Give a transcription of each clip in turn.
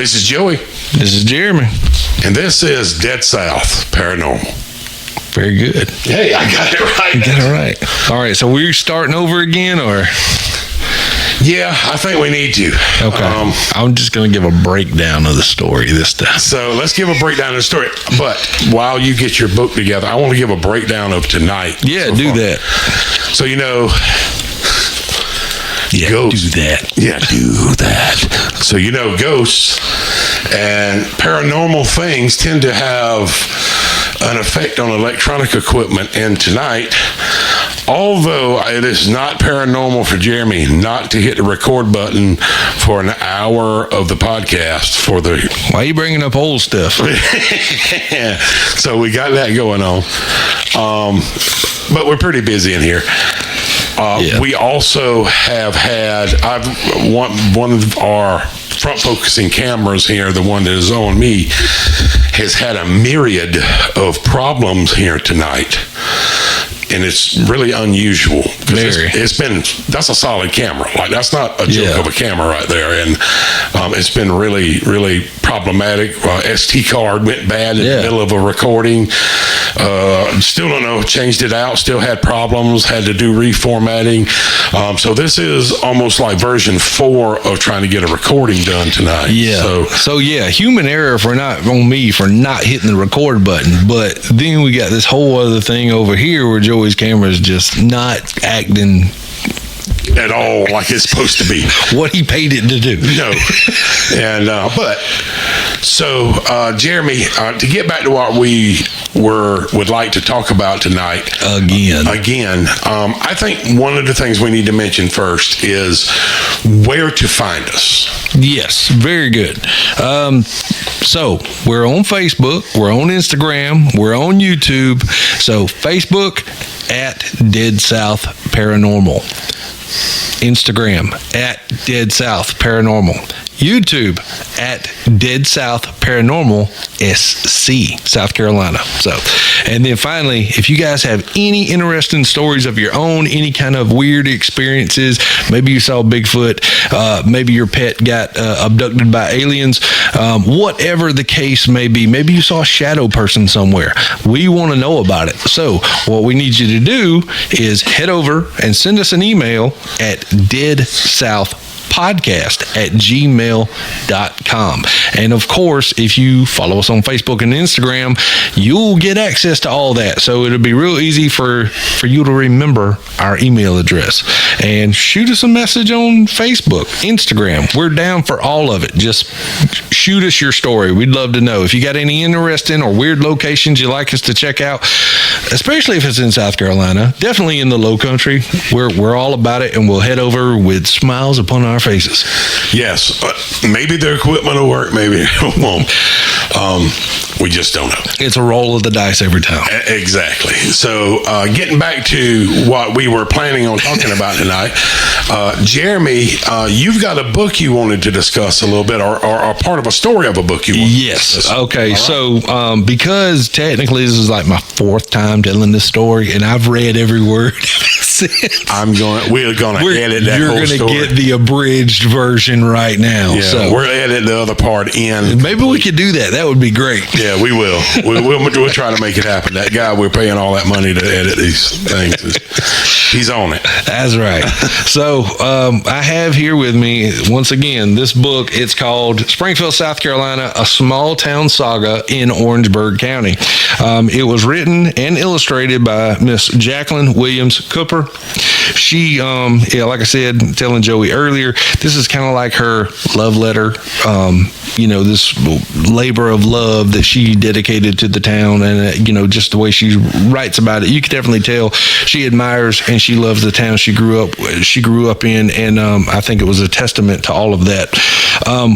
This is Joey. This is Jeremy. And this is Dead South Paranormal. Very good. Hey, I got it right. You got it right. All right, so we're starting over again, or? Yeah, I think we need to. Okay. I'm just going to give a breakdown of the story this time. So let's give a breakdown of the story. But while you get your book together, I want to give a breakdown of tonight. Yeah, so do far. That. So, yeah, ghosts. Do that. Yeah, do that. So, ghosts and paranormal things tend to have an effect on electronic equipment. And tonight, although it is not paranormal for Jeremy not to hit the record button for an hour of the podcast for the... Why are you bringing up old stuff? So we got that going on. But we're pretty busy in here. Yeah. We also have had one of our front-focusing cameras here, the one that is on me, has had a myriad of problems here tonight. And it's really unusual. That's a solid camera. Like, that's not a joke of a camera right there. And it's been really, really problematic. SD card went bad in the middle of a recording. Still don't know, changed it out, still had problems, had to do reformatting. So this is almost like version 4 of trying to get a recording done tonight. Yeah. So human error for not hitting the record button. But then we got this whole other thing over here where Joey's camera is just not acting at all like it's supposed to be. What he paid it to do. No. And Jeremy, to get back to what we would like to talk about tonight again, I think one of the things we need to mention first is where to find us. Yes, very good. So we're on Facebook, we're on Instagram, we're on YouTube. So Facebook at Dead South Paranormal, Instagram at Dead South Paranormal, YouTube at Dead South Paranormal SC, South Carolina. So, and then finally, if you guys have any interesting stories of your own, any kind of weird experiences, maybe you saw Bigfoot, maybe your pet got abducted by aliens, whatever the case may be, maybe you saw a shadow person somewhere, we want to know about it. So what we need you to do is head over and send us an email at deadsouthpodcast@gmail.com. And of course, if you follow us on Facebook and Instagram, you'll get access to all that. So it'll be real easy for you to remember our email address. And shoot us a message on Facebook, Instagram. We're down for all of it. Just shoot us your story. We'd love to know. If you got any interesting or weird locations you'd like us to check out, especially if it's in South Carolina, definitely in the low country, we're all about it, and we'll head over with smiles upon our faces. Yes, maybe the equipment will work, maybe it won't. We just don't know. It's a roll of the dice every time. Exactly. So getting back to what we were planning on talking about tonight, Jeremy, you've got a book you wanted to discuss a little bit, or part of a story of a book you wanted to discuss. Okay. Right. So because technically this is like my 4th time telling this story, and I've read every word since. We're going to edit that whole story. You're going to get the abridged version right now. Yeah, so we're editing the other part in. Maybe we could do that. That would be great. Yeah, we will. We'll try to make it happen. That guy we're paying all that money to edit these things, he's on it. That's right. So I have here with me, once again, this book. It's called Springfield, South Carolina, A Small Town Saga in Orangeburg County. It was written and illustrated by Miss Jacqueline Williams Cooper. She, like I said, telling Joey earlier, this is kind of like her love letter, this labor of love that she dedicated to the town, and, just the way she writes about it, you can definitely tell she admires and she loves the town she grew up in, and I think it was a testament to all of that.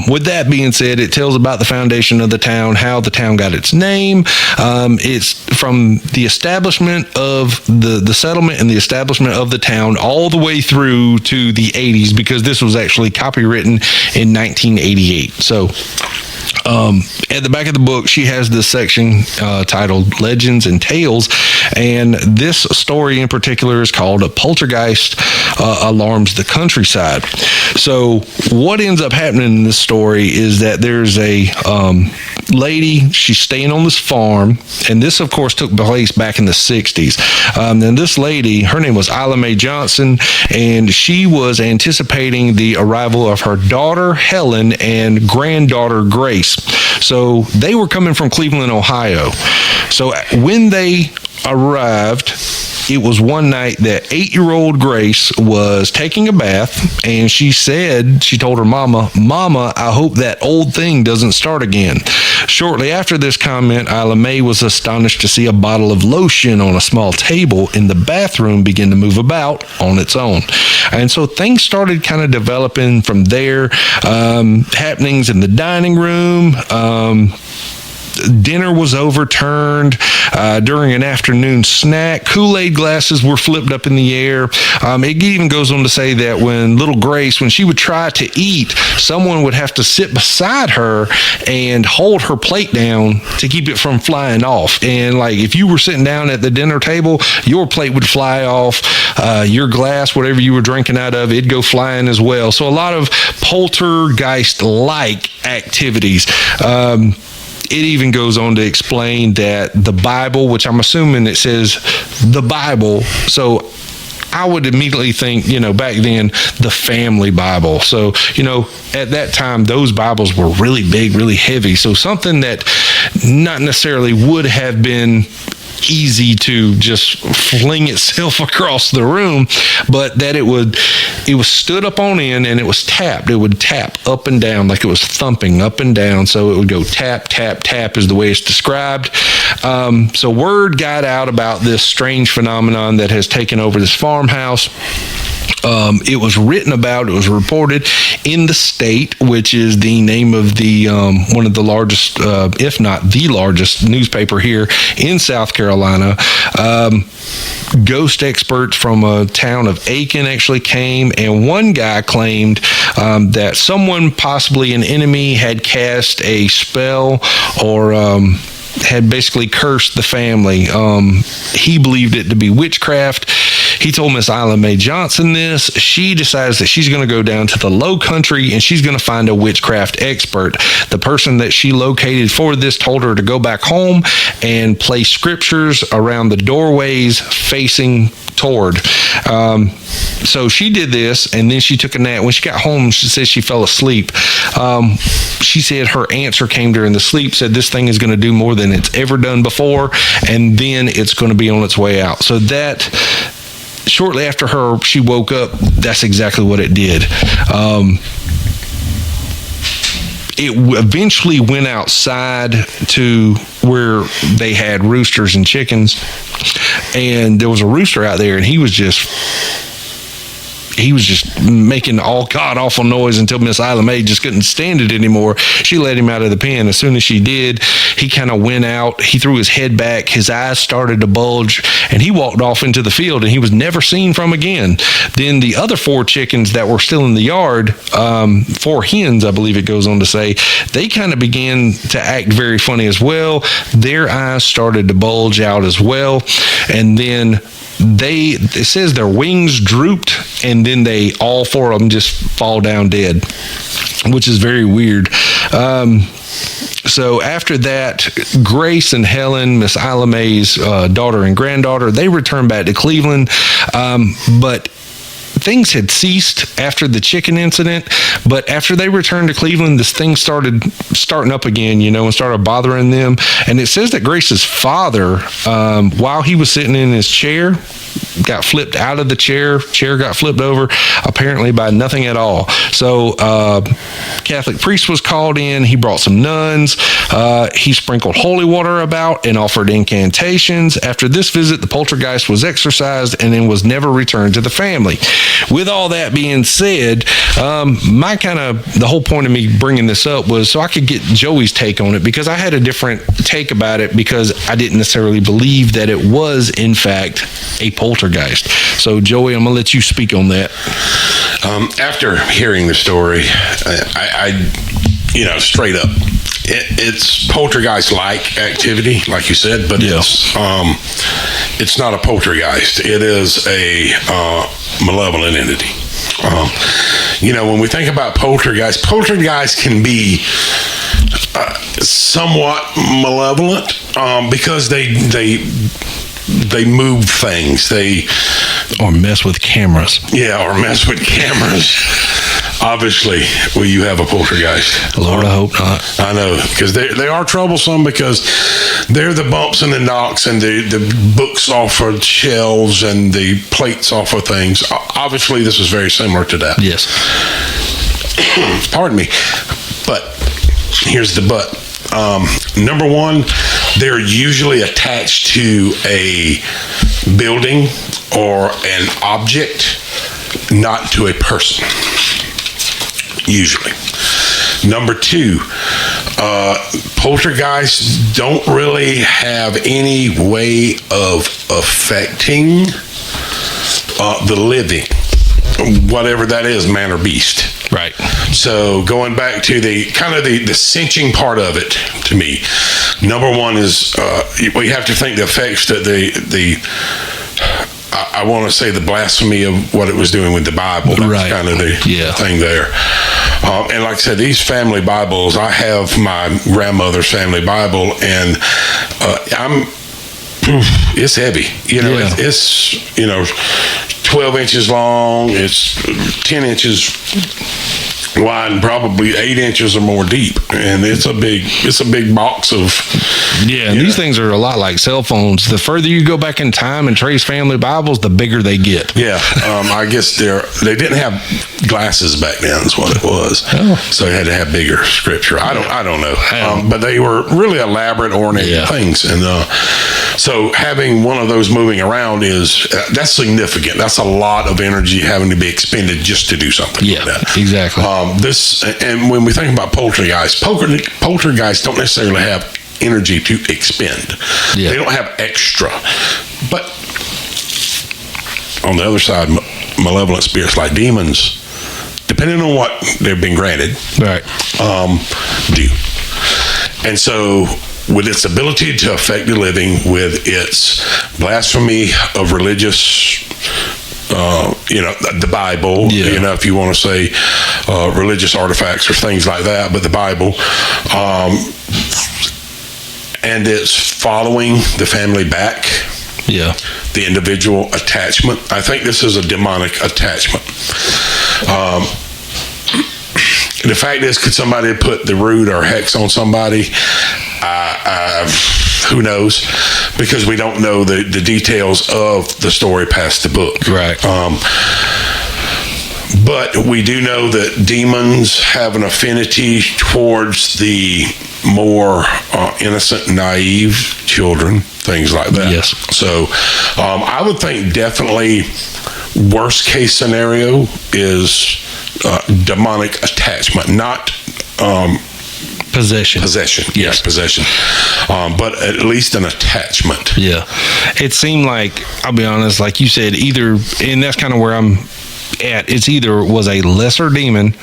With that being said, it tells about the foundation of the town, how the town got its name. It's from the establishment of the settlement and the establishment of the town all the way through to the 80s, because this was actually copywritten in 1988. So At the back of the book, she has this section titled Legends and Tales, and this story in particular is called A Poltergeist Alarms the Countryside. So what ends up happening in this story is that there's a lady, she's staying on this farm, and this, of course, took place back in the 60s. And this lady, her name was Ila Mae Johnson, and she was anticipating the arrival of her daughter, Helen, and granddaughter, Grace. So they were coming from Cleveland, Ohio. So when they arrived, it was one night that 8-year-old Grace was taking a bath, and she told her mama, I hope that old thing doesn't start again. Shortly after this comment, Ila Mae was astonished to see a bottle of lotion on a small table in the bathroom begin to move about on its own. And so things started kind of developing from there. Happenings in the dining room. Dinner was overturned during an afternoon snack. Kool-Aid glasses were flipped up in the air. It even goes on to say that when little Grace, when she would try to eat, someone would have to sit beside her and hold her plate down to keep it from flying off. And like if you were sitting down at the dinner table, your plate would fly off. Your glass, whatever you were drinking out of, it'd go flying as well. So a lot of poltergeist-like activities. It even goes on to explain that the Bible, which I'm assuming it says the Bible, so I would immediately think, back then, the family Bible. So, at that time, those Bibles were really big, really heavy. So something that not necessarily would have been easy to just fling itself across the room, but that it was stood up on end and it was tapped. It would tap up and down like it was thumping up and down. So it would go tap, tap, tap is the way it's described. So word got out about this strange phenomenon that has taken over this farmhouse. It was written about, it was reported in The State, which is the name of the one of the largest, if not the largest newspaper here in South Carolina. Ghost experts from a town of Aiken actually came, and one guy claimed that someone, possibly an enemy, had cast a spell or had basically cursed the family. He believed it to be witchcraft. He told Miss Ila Mae Johnson this. She decides that she's going to go down to the low country and she's going to find a witchcraft expert. The person that she located for this told her to go back home and place scriptures around the doorways facing toward. So she did this, and then she took a nap. When she got home, she said she fell asleep. She said her answer came during the sleep, said this thing is going to do more than it's ever done before, and then it's going to be on its way out. So that, shortly after she woke up, that's exactly what it did. It eventually went outside to where they had roosters and chickens, and there was a rooster out there, and he was just making all god-awful noise until Miss Ila Mae just couldn't stand it anymore. She let him out of the pen. As soon as she did, he kind of went out. He threw his head back. His eyes started to bulge, and he walked off into the field, and he was never seen from again. Then the other 4 chickens that were still in the yard, 4 hens, I believe it goes on to say, they kind of began to act very funny as well. Their eyes started to bulge out as well, and then it says their wings drooped, and then all 4 of them just fall down dead, which is very weird. So after that, Grace and Helen, Miss Ila Mae's daughter and granddaughter, they returned back to Cleveland, but things had ceased after the chicken incident. But after they returned to Cleveland, this thing starting up again, and started bothering them. And it says that Grace's father, while he was sitting in his chair, got flipped out of the chair got flipped over, apparently by nothing at all. So Catholic priest was called in. He brought some nuns. He sprinkled holy water about and offered incantations. After this visit, the poltergeist was exorcised and then was never returned to the family. With all that being said, the whole point of me bringing this up was so I could get Joey's take on it, because I had a different take about it, because I didn't necessarily believe that it was in fact a poltergeist. So Joey, I'm gonna let you speak on that. After hearing the story, I straight up, it's poltergeist-like activity, like you said, but it's not a poltergeist. It is a malevolent entity. When we think about poltergeist can be somewhat malevolent because they move things. Or mess with cameras. Yeah, or mess with cameras. Obviously, you have a poltergeist. Lord, I hope not. I know, because they are troublesome, because they're the bumps and the knocks and the books off of shelves and the plates off of things. Obviously, this is very similar to that. Yes. Pardon me. But here's the but. Number one, they're usually attached to a building or an object, not to a person. Usually. Number two, poltergeists don't really have any way of affecting the living, whatever that is, man or beast. Right. So going back to the kind of the cinching part of it, to me, number one is we have to think the effects that I want to say the blasphemy of what it was doing with the Bible. That's right. Kind of the thing there. And like I said, these family Bibles, I have my grandmother's family Bible, and it's heavy. It's 12 inches long. It's 10 inches wide and probably 8 inches or more deep, and it's a big box of and these things are a lot like cell phones. The further you go back in time and trace family Bibles, the bigger they get. I guess they didn't have glasses back then is what it was. So they had to have bigger scripture. I don't know, but they were really elaborate, ornate things, and so having one of those moving around that's significant. That's a lot of energy having to be expended just to do something like that. Exactly. And when we think about poltergeists don't necessarily have energy to expend. They don't have extra. But on the other side, malevolent spirits like demons, depending on what they've been granted, right, do. And so with its ability to affect the living, with its blasphemy of religious the Bible, if you want to say religious artifacts or things like that, but the Bible, and it's following the family back, the individual attachment. I think this is a demonic attachment. The fact is, could somebody put the root or hex on somebody? Who knows? Because we don't know the details of the story past the book. Right. But we do know that demons have an affinity towards the more innocent, naive children, things like that. Yes. So I would think definitely worst case scenario is demonic attachment, not possession. Yes, possession. But at least an attachment. Yeah. It seemed like, I'll be honest, like you said, either, and that's kind of where I'm at, it's either was a lesser demon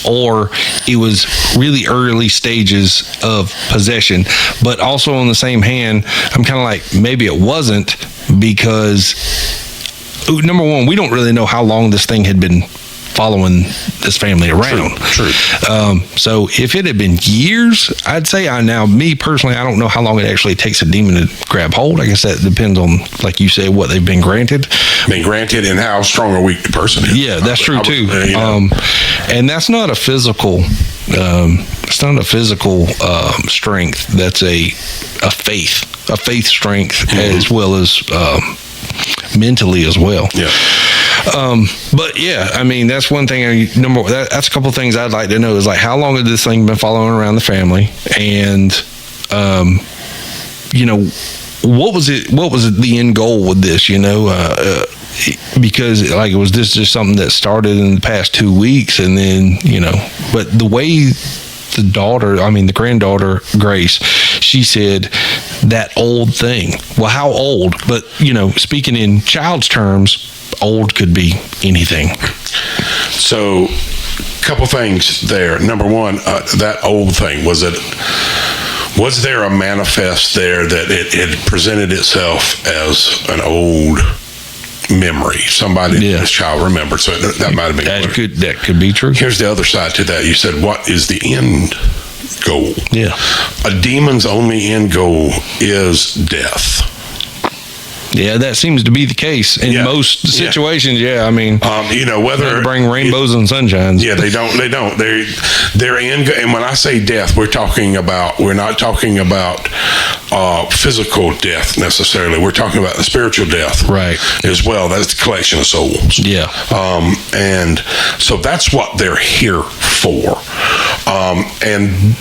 or it was really early stages of possession. But also on the same hand, I'm kind of like, maybe it wasn't, because number one, we don't really know how long this thing had been following this family around. True. So if it had been years, I'd say me personally, I don't know how long it actually takes a demon to grab hold. I guess that depends on, like you said, what they've been granted. And how strong or weak the person is. Yeah, that's true too. And that's not a physical. It's not a physical strength. That's a faith strength, as well as mentally as well. Yeah. But yeah, I mean, that's one thing. That's a couple of things I'd like to know is, like, how long had this thing been following around the family, and what was the end goal with this? Because like, was this just something that started in the past 2 weeks, and then but the way the granddaughter Grace, she said that old thing. Well, how old? But speaking in child's terms, old could be anything. So couple things there. Number one, that old thing, was there a manifest there that it presented itself as an old memory? Somebody, this child remembered, so that might have been that could be true. Here's the other side to that. You said, what is the end goal? Yeah. A demon's only end goal is death. Yeah, that seems to be the case in most situations. Yeah, I mean, whether they bring rainbows and sunshines. Yeah, they don't. They're in. And when I say death, we're not talking about physical death necessarily. We're talking about the spiritual death, right? As well. That's the collection of souls. Yeah. And so that's what they're here for. And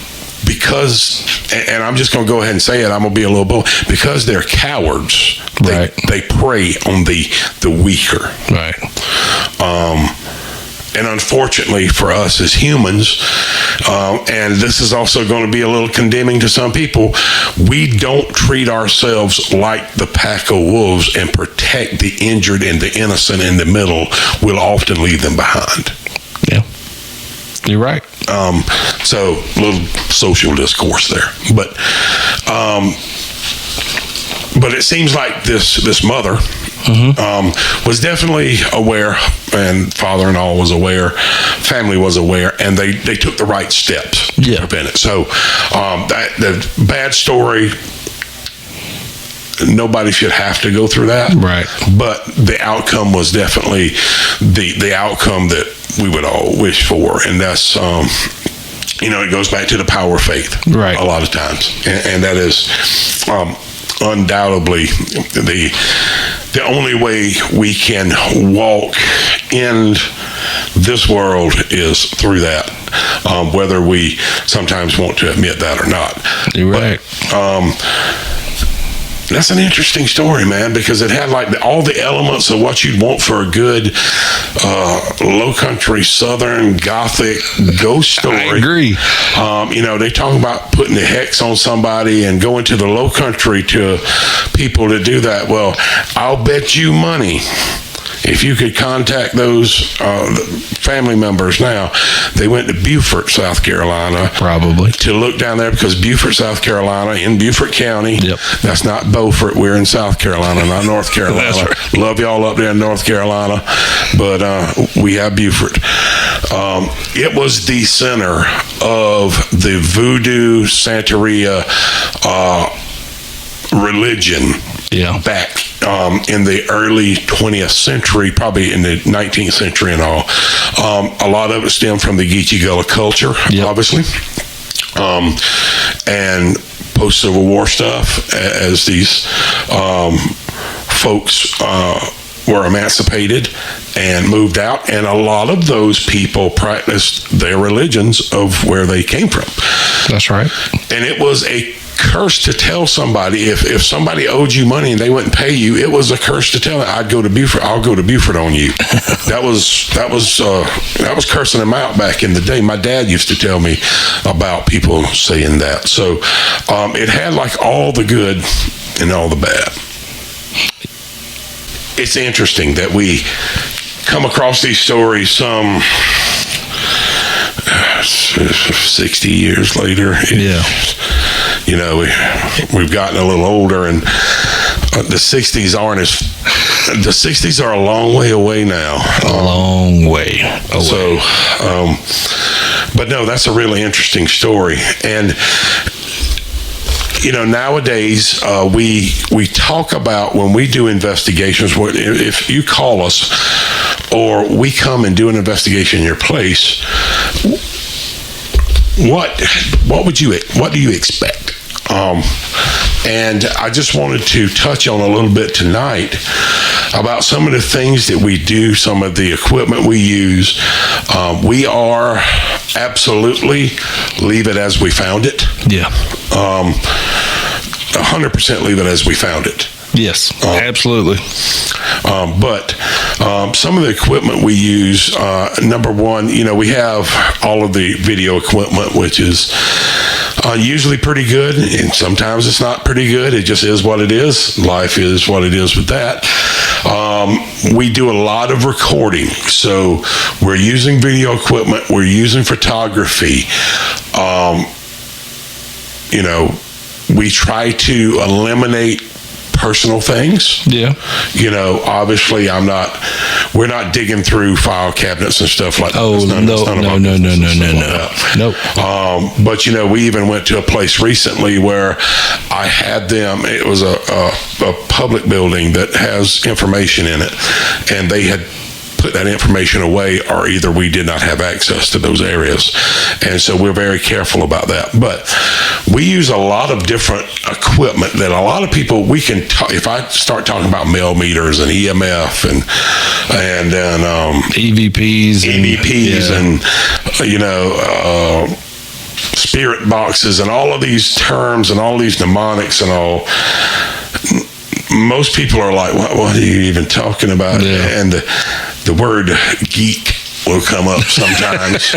because, and I'm just going to go ahead and say it, I'm going to be a little bold, because they're cowards, they prey on the weaker. Right. And unfortunately for us as humans, and this is also going to be a little condemning to some people, we don't treat ourselves like the pack of wolves and protect the injured and the innocent in the middle. We'll often leave them behind. Yeah. You're right. So a little social discourse there, but it seems like this mother was definitely aware, and father-in-law was aware, family was aware, and they took the right steps to prevent it. So the bad story, nobody should have to go through that. Right. But the outcome was definitely the outcome that we would all wish for. And that's, it goes back to the power of faith. Right. A lot of times. And that is undoubtedly the only way we can walk in this world is through that, whether we sometimes want to admit that or not. You're right. That's an interesting story, man, because it had like all the elements of what you'd want for a good low country, southern, gothic ghost story. I agree. They talk about putting the hex on somebody and going to the low country to people to do that. Well, I'll bet you money, if you could contact those family members now, they went to Beaufort, South Carolina. Probably. To look down there, because Beaufort, South Carolina, in Beaufort County. Yep. That's not Beaufort. We're in South Carolina, not North Carolina. That's right. Love y'all up there in North Carolina, but we have Beaufort. It was the center of the Voodoo Santeria religion back in the early 20th century, probably in the 19th century and all. A lot of it stemmed from the Geechee Gullah culture, obviously, and post-Civil War stuff, as these folks were emancipated and moved out, and a lot of those people practiced their religions of where they came from. That's right. And it was a curse to tell somebody, if somebody owed you money and they wouldn't pay you, it was a curse to tell them, I'll go to Beaufort on you. that was cursing them out back in the day. My dad used to tell me about people saying that. So it had like all the good and all the bad. It's interesting that we come across these stories some 60 years later. We've gotten a little older, and the 60s are a long way away now. A long way away. So, but no, that's a really interesting story. And nowadays we talk about, when we do investigations, if you call us or we come and do an investigation in your place, what do you expect? And I just wanted to touch on a little bit tonight about some of the things that we do, some of the equipment we use. We are absolutely leave it as we found it. 100% leave it as we found it. Yes, absolutely. But some of the equipment we use, number one, we have all of the video equipment, which is usually pretty good, and sometimes it's not pretty good. It just is what it is. Life is what it is with that. We do a lot of recording, so we're using video equipment, we're using photography. We try to eliminate personal things. Yeah. Obviously we're not digging through file cabinets and stuff like that. Oh, no. But we even went to a place recently where I had them, it was a public building that has information in it, and they had put that information away, or either we did not have access to those areas. And so we're very careful about that. But we use a lot of different equipment that a lot of people, we can talk, if I start talking about mail meters and EMF and then EVPs and spirit boxes and all of these terms and all these mnemonics and all, most people are like, what are you even talking about? Yeah. And the word geek will come up sometimes.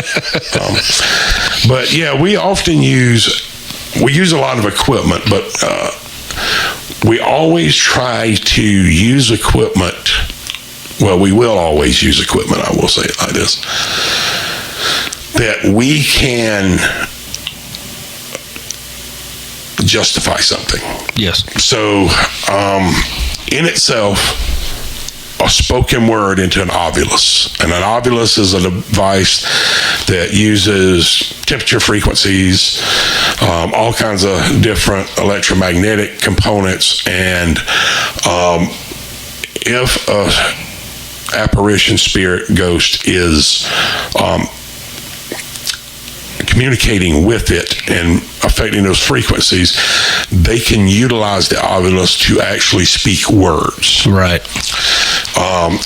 But yeah, we often use a lot of equipment, but we always try to use equipment. Well, we will always use equipment, I will say it like this, that we can justify something. Yes. So, in itself, a spoken word into an ovulus. And an ovulus is a device that uses temperature frequencies, all kinds of different electromagnetic components. And if a apparition, spirit, ghost is communicating with it and affecting those frequencies, they can utilize the ovulus to actually speak words. Right.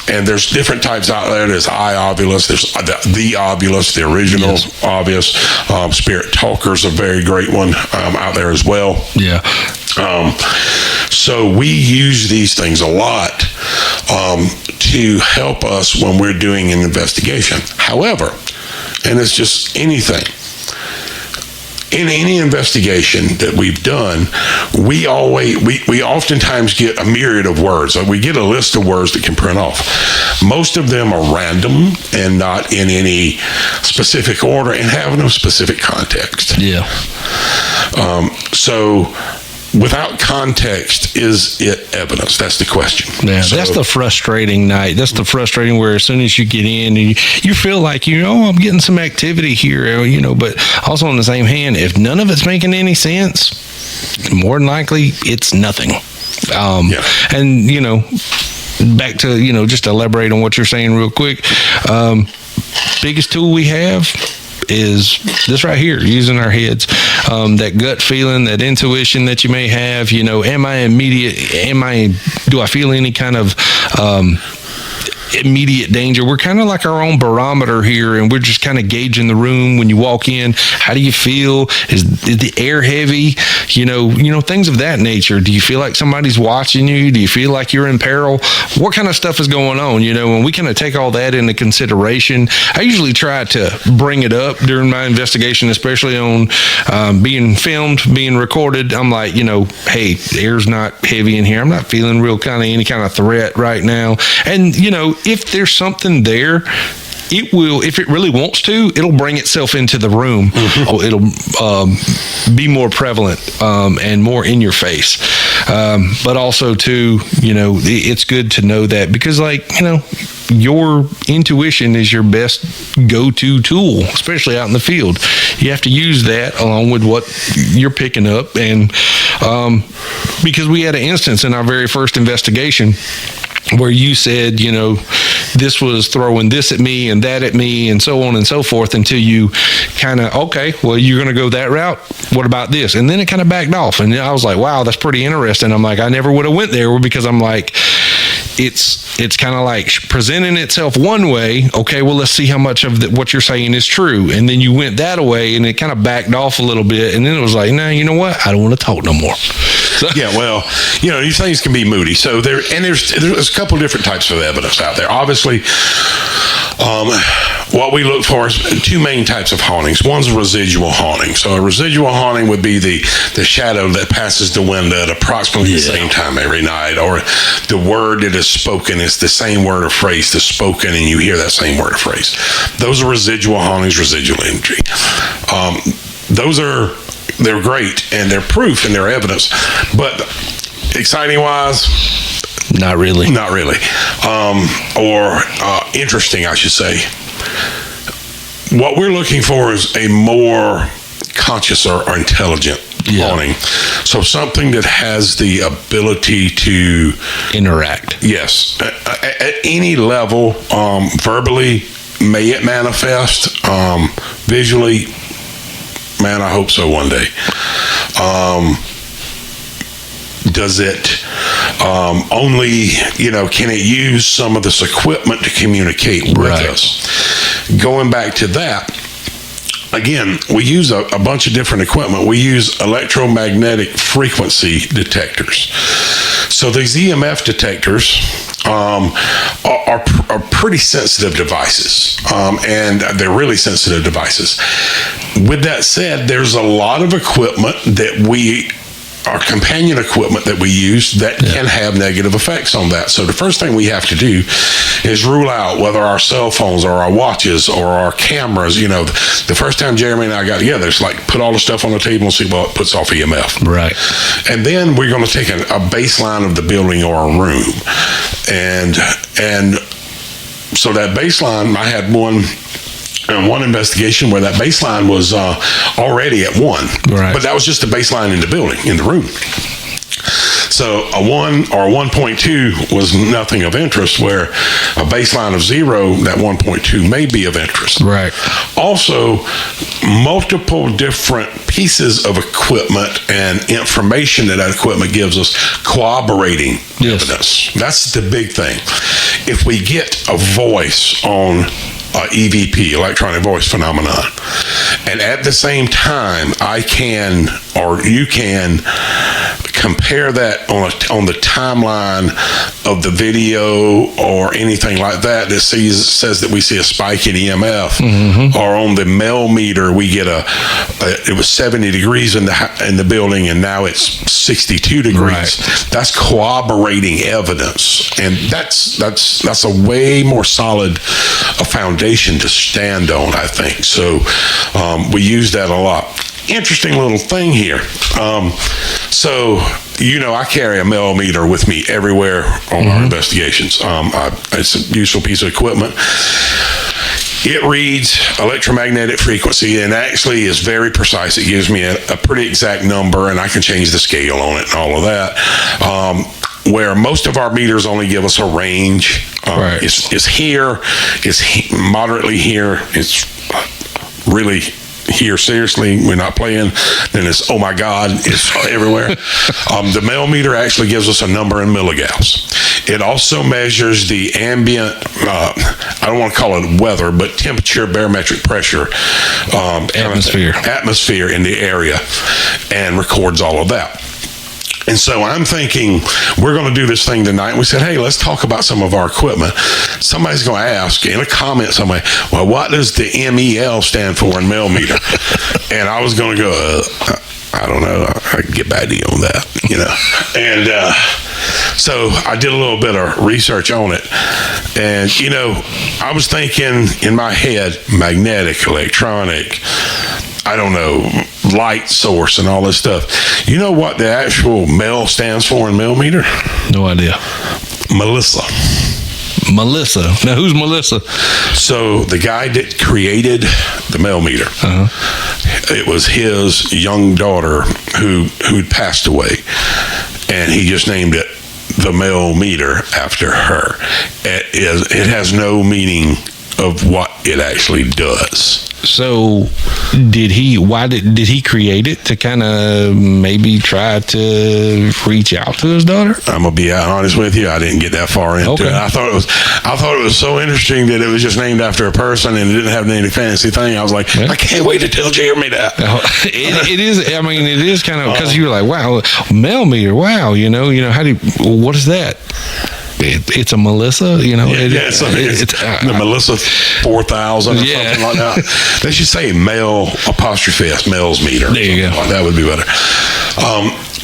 And there's different types out there. There's ovulus, there's the ovulus, the original ovulus. Spirit talker's a very great one out there as well. Yeah. So we use these things a lot to help us when we're doing an investigation. However, and it's just anything, in any investigation that we've done, we oftentimes get a myriad of words. We get a list of words that can print off. Most of them are random and not in any specific order and have no specific context. Yeah. So without context, is it evidence? That's the question. Yeah, so that's the frustrating night. That's the frustrating where as soon as you get in, and you feel like, I'm getting some activity here, but also on the same hand, if none of it's making any sense, more than likely it's nothing. And, back to, just to elaborate on what you're saying real quick, biggest tool we have is this right here, using our heads. That gut feeling, that intuition that you may have, do I feel any kind of immediate danger? We're kind of like our own barometer here, and we're just kind of gauging the room when you walk in. How do you feel? Is the air heavy? Things of that nature. Do you feel like somebody's watching you? Do you feel like you're in peril? What kind of stuff is going on? And we kind of take all that into consideration. I usually try to bring it up during my investigation, especially on being filmed, being recorded. I'm like, hey, the air's not heavy in here. I'm not feeling any kind of threat right now. And, if there's something there, it will, if it really wants to, it'll bring itself into the room. Mm-hmm. It'll be more prevalent and more in your face. But also, too, it's good to know that because, your intuition is your best go-to tool, especially out in the field. You have to use that along with what you're picking up. And because we had an instance in our very first investigation where you said, this was throwing this at me and that at me and so on and so forth until you kind of, okay, well, you're going to go that route. What about this? And then it kind of backed off. And I was like, wow, that's pretty interesting. I'm like, I never would have went there because I'm like, it's kind of like presenting itself one way. Okay, well, let's see how much of what you're saying is true. And then you went that way and it kind of backed off a little bit. And then it was like, nah, you know what? I don't want to talk no more. So, yeah, well, these things can be moody. So there's a couple different types of evidence out there. Obviously, What we look for is two main types of hauntings. One's a residual haunting. So a residual haunting would be the shadow that passes the window at approximately the same time every night, or the word that is spoken is the same word or phrase that's spoken, and you hear that same word or phrase. Those are residual hauntings, residual energy. They're great, and they're proof and they're evidence, but exciting wise, not really. Or interesting, I should say. What we're looking for is a more conscious or intelligent haunting. So something that has the ability to interact. Yes. At any level, verbally, may it manifest. Visually, man, I hope so one day. Does it only, can it use some of this equipment to communicate with us? Going back to that, again, we use a bunch of different equipment. We use electromagnetic frequency detectors. So these EMF detectors are pretty sensitive devices, and they're really sensitive devices. With that said, there's a lot of equipment that our companion equipment that we use that can have negative effects on that. So the first thing we have to do is rule out whether our cell phones or our watches or our cameras, the first time Jeremy and I got together, it's like put all the stuff on the table and see what puts off EMF. Right. And then we're going to take a baseline of the building or a room. And so that baseline, I had one investigation where that baseline was already at 1. Right. But that was just the baseline in the building, in the room. So a 1 or a 1.2 was nothing of interest, where a baseline of 0, that 1.2 may be of interest. Right. Also, multiple different pieces of equipment and information that equipment gives us corroborating evidence. That's the big thing. If we get a voice on EVP, electronic voice phenomenon, and at the same time you can compare that on the timeline of the video or anything like that says that we see a spike in EMF, or on the mail meter we get it was 70 degrees in the building and now it's 62 degrees. Right. That's corroborating evidence, and that's a way more solid foundation to stand on, I think. So we use that a lot. Interesting little thing here. So I carry a mail meter with me everywhere on our investigations. It's a useful piece of equipment. It reads electromagnetic frequency and actually is very precise. It gives me a pretty exact number, and I can change the scale on it and all of that. Where most of our meters only give us a range. It's here, it's moderately here, it's really here, seriously, we're not playing, then it's, oh my God, it's everywhere. The mail meter actually gives us a number in milligauss. It also measures the ambient, I don't want to call it weather, but temperature, barometric pressure, atmosphere in the area, and records all of that. And so I'm thinking, we're going to do this thing tonight. And we said, hey, let's talk about some of our equipment. Somebody's going to ask in a comment, well, what does the MEL stand for in mail meter? And I was going to go, I don't know. I can get back to you on that, And so I did a little bit of research on it. And, I was thinking in my head, magnetic, electronic, I don't know, light source and all this stuff. You know what the actual MEL stands for in mail meter? No idea. Melissa. Now, who's Melissa? So the guy that created the mail meter, it was his young daughter who'd passed away, and he just named it the mail meter after her. It has no meaning of what it actually does. So did he create it to kind of maybe try to reach out to his daughter? I'm gonna be honest with you, I didn't get that far into it. I thought it was so interesting that it was just named after a person and it didn't have any fancy thing. I was like, I can't wait to tell Jeremy that. It is. I mean, it is kind of, because you're like, wow, mail meter. Wow, what is that? it's a Melissa, you know. It's the Melissa 4000 or something like that. They should say male apostrophe S, male's meter. There you go. That would be better.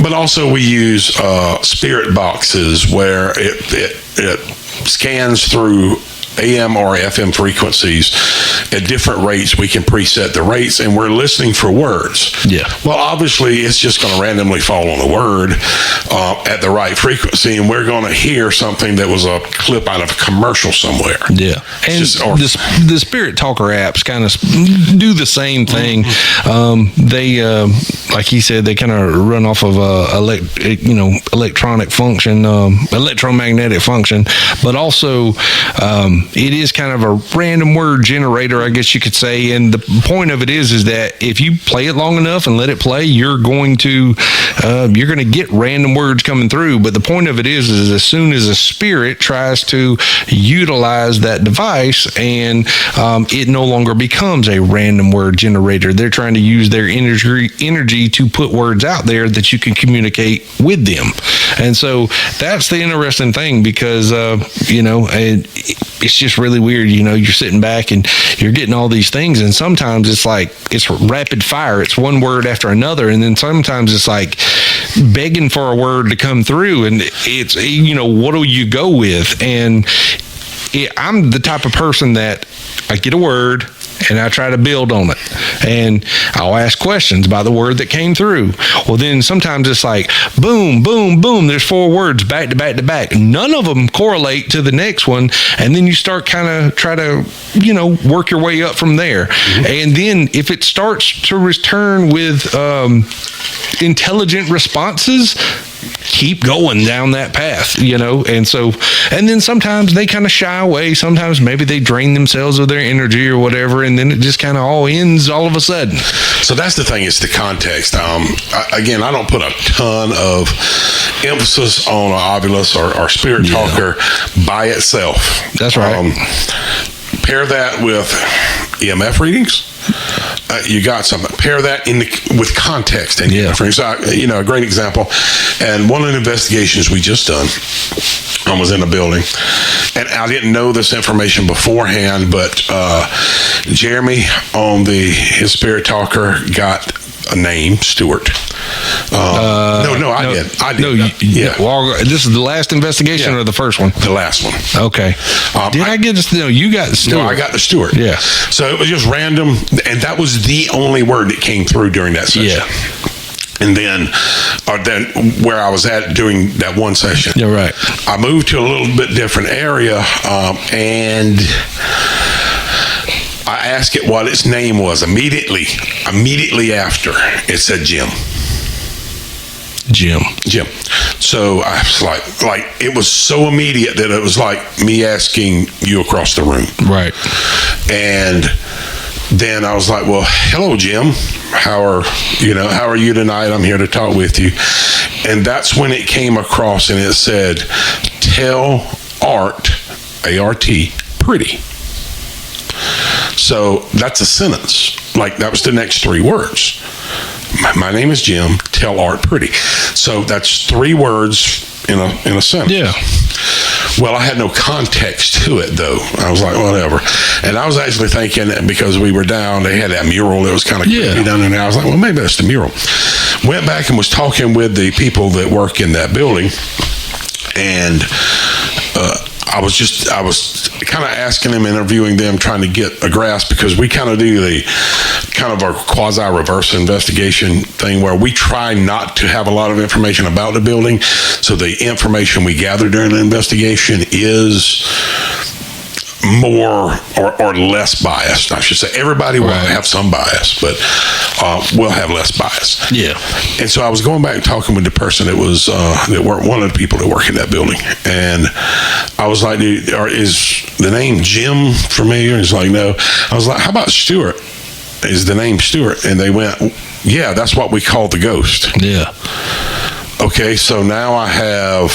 But also we use spirit boxes where it scans through AM or FM frequencies at different rates. We can preset the rates, and we're listening for words. Yeah. Well, obviously, it's just going to randomly fall on the word at the right frequency, and we're going to hear something that was a clip out of a commercial somewhere. Yeah. And the Spirit Talker apps kind of do the same thing. They, like he said, they kind of run off of electronic function, electromagnetic function, but also it is kind of a random word generator, I guess you could say. And the point of it is that if you play it long enough and let it play, you're going to get random words coming through. But the point of it is as soon as a spirit tries to utilize that device, and it no longer becomes a random word generator. They're trying to use their energy to put words out there that you can communicate with them. And so that's the interesting thing, because it's just really weird. You're sitting back and you're getting all these things, and sometimes it's like it's rapid fire. It's one word after another, and then sometimes it's like begging for a word to come through, and it's what do you go with? And I'm the type of person that I get a word and I try to build on it, and I'll ask questions by the word that came through. Well, then sometimes it's like boom, boom, boom. There's 4 words back to back to back. None of them correlate to the next one, and then you start kind of try to work your way up from there. Mm-hmm. And then if it starts to return with intelligent responses, keep going down that path, and then sometimes they kind of shy away. Sometimes maybe they drain themselves of their energy or whatever, and then it just kind of all ends all of a sudden. So that's the thing, is the context. Again, I don't put a ton of emphasis on Ovilus or Spirit Talker by itself. That's right. Pair that with EMF readings. You got something. Pair that with context. And a great example. And one of the investigations we just done, I was in a building, and I didn't know this information beforehand, but Jeremy on his Spirit Talker got a name, Stewart. I did. No, well, this is the last investigation or the first one? The last one. Okay. I get this? No, you got Stewart. No, I got the Stewart. Yeah. So it was just random, and that was the only word that came through during that session. Yeah. And then where I was at doing that one session, right. I moved to a little bit different area, and I asked it what its name was. Immediately after, it said Jim. So I was like it was so immediate that it was like me asking you across the room. Right. And then I was like, well, hello, Jim. How are you tonight? I'm here to talk with you. And that's when it came across, and it said, tell Art, A-R-T, pretty. So that's a sentence. Like, that was the next 3 words. My name is Jim. Tell Art pretty. So that's 3 words in a sentence. Yeah. Well, I had no context to it, though. I was like, whatever. And I was actually thinking, because we were down, they had that mural that was kind of creepy down there. I was like, well, maybe that's the mural. Went back and was talking with the people that work in that building, and I was kind of asking them, interviewing them, trying to get a grasp, because we kind of do the kind of a quasi-reverse investigation thing where we try not to have a lot of information about the building, so the information we gather during the investigation is more or less biased, I should say. Everybody will have some bias, but we'll have less bias. Yeah. And so I was going back and talking with the person that was one of the people that work in that building, and I was like, dude, is the name Jim familiar? He's like, no. I was like, how about Stewart? Is the name Stewart? And they went, yeah, that's what we call the ghost. Yeah. Okay, so now I have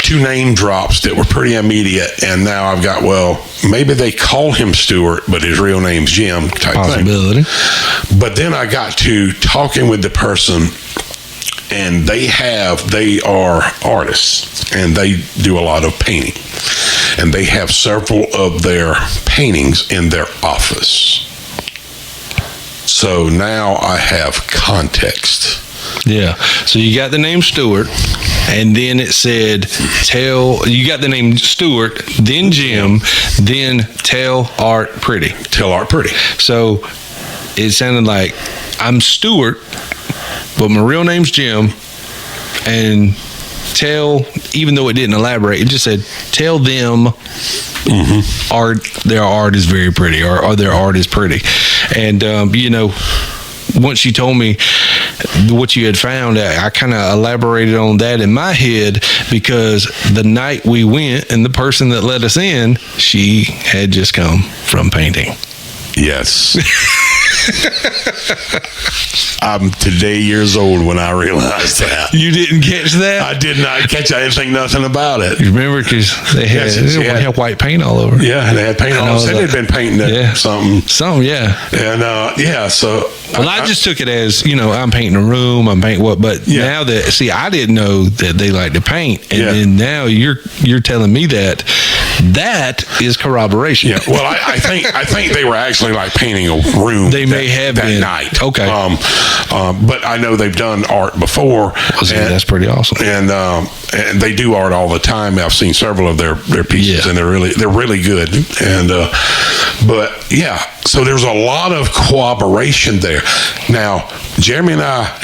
2 name drops that were pretty immediate, and now I've got, well, maybe they call him Stewart, but his real name's Jim type possibility thing. But then I got to talking with the person, and they are artists, and they do a lot of painting, and they have several of their paintings in their office. So now I have context. Yeah. So you got the name Stewart, and then it said, you got the name Stewart, then Jim, then Tell Art Pretty. Tell Art Pretty. So it sounded like I'm Stewart, but my real name's Jim, and tell, even though it didn't elaborate, it just said, tell them their art is very pretty, or their art is pretty. And, once you told me what you had found, I kind of elaborated on that in my head, because the night we went and the person that let us in, she had just come from painting. Yes. I'm today years old when I realized that. You didn't catch that? I did not catch it. I didn't think nothing about it. You remember, because they had white paint all over. Yeah, they had paint all over. Said they'd been painting it something. Something, yeah. And, so... Well, I just took it as, I'm painting a room, I'm painting what, but now that, I didn't know that they like to paint, and then now you're telling me that is corroboration. Yeah, well, I think they were actually like painting a room. They may have that been. night. Okay. But I know they've done art before. That's pretty awesome. And they do art all the time. I've seen several of their pieces, and they're really good. And but yeah, so there's a lot of corroboration there. Now, Jeremy and I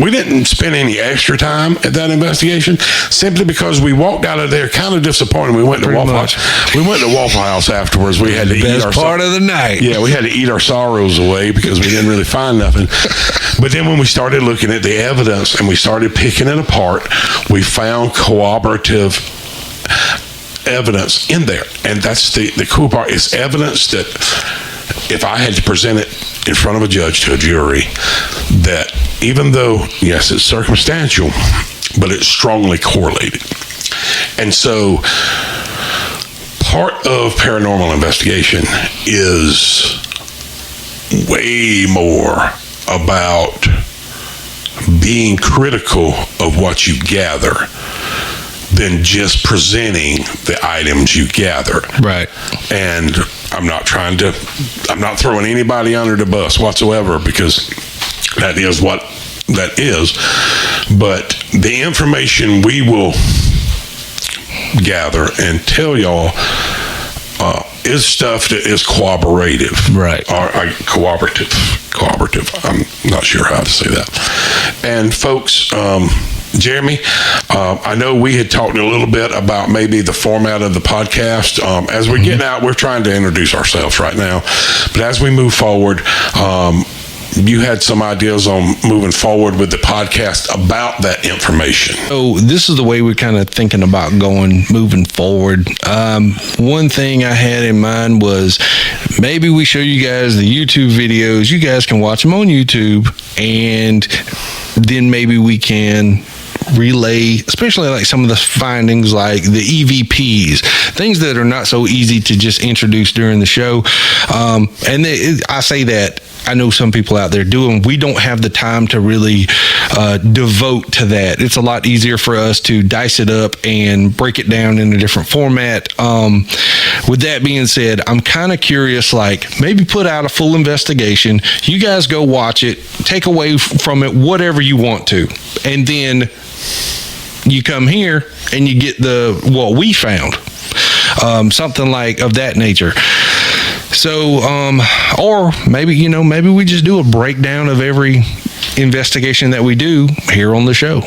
we didn't spend any extra time at that investigation, simply because we walked out of there kind of disappointed. We went to Waffle House. We went to Waffle House afterwards. We had to eat our part of the night. Yeah, we had to eat our sorrows away because we didn't really find nothing. But then when we started looking at the evidence and we started picking it apart, we found corroborative evidence in there. And that's the cool part. It's evidence that if I had to present it in front of a judge to a jury, that even though, yes, it's circumstantial, but it's strongly correlated. And so part of paranormal investigation is way more about being critical of what you gather than just presenting the items you gathered. Right. And I'm not throwing anybody under the bus whatsoever, because that is what that is. But the information we will gather and tell y'all is stuff that is corroborative. Right. Or cooperative. I'm not sure how to say that. And folks, Jeremy, I know we had talked a little bit about maybe the format of the podcast. As we get out, we're trying to introduce ourselves right now. But as we move forward, you had some ideas on moving forward with the podcast about that information. So this is the way we're kind of thinking about moving forward. One thing I had in mind was maybe we show you guys the YouTube videos. You guys can watch them on YouTube, and then maybe we can relay, especially like some of the findings, like the EVPs, things that are not so easy to just introduce during the show. I say that I know some people out there doing. We don't have the time to really devote to that. It's a lot easier for us to dice it up and break it down in a different format. With that being said, I'm kind of curious, like maybe put out a full investigation. You guys go watch it, take away from it whatever you want to, and then you come here and you get what we found, something like of that nature. So, or maybe we just do a breakdown of every investigation that we do here on the show.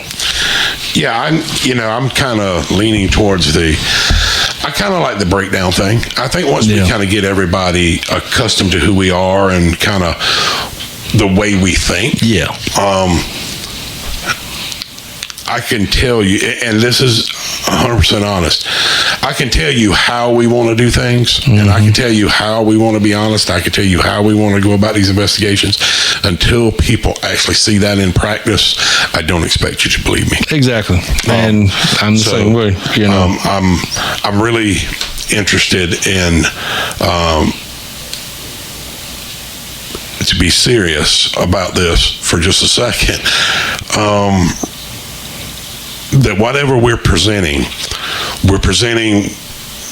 Yeah, I'm kind of leaning towards I kind of like the breakdown thing. I think once we kind of get everybody accustomed to who we are and kind of the way we think. Yeah. I can tell you, and this is 100% honest, I can tell you how we want to do things, and I can tell you how we want to be honest. I can tell you how we want to go about these investigations. Until people actually see that in practice, I don't expect you to believe me. Exactly. And I'm the same way. I'm really interested in to be serious about this for just a second, that whatever we're presenting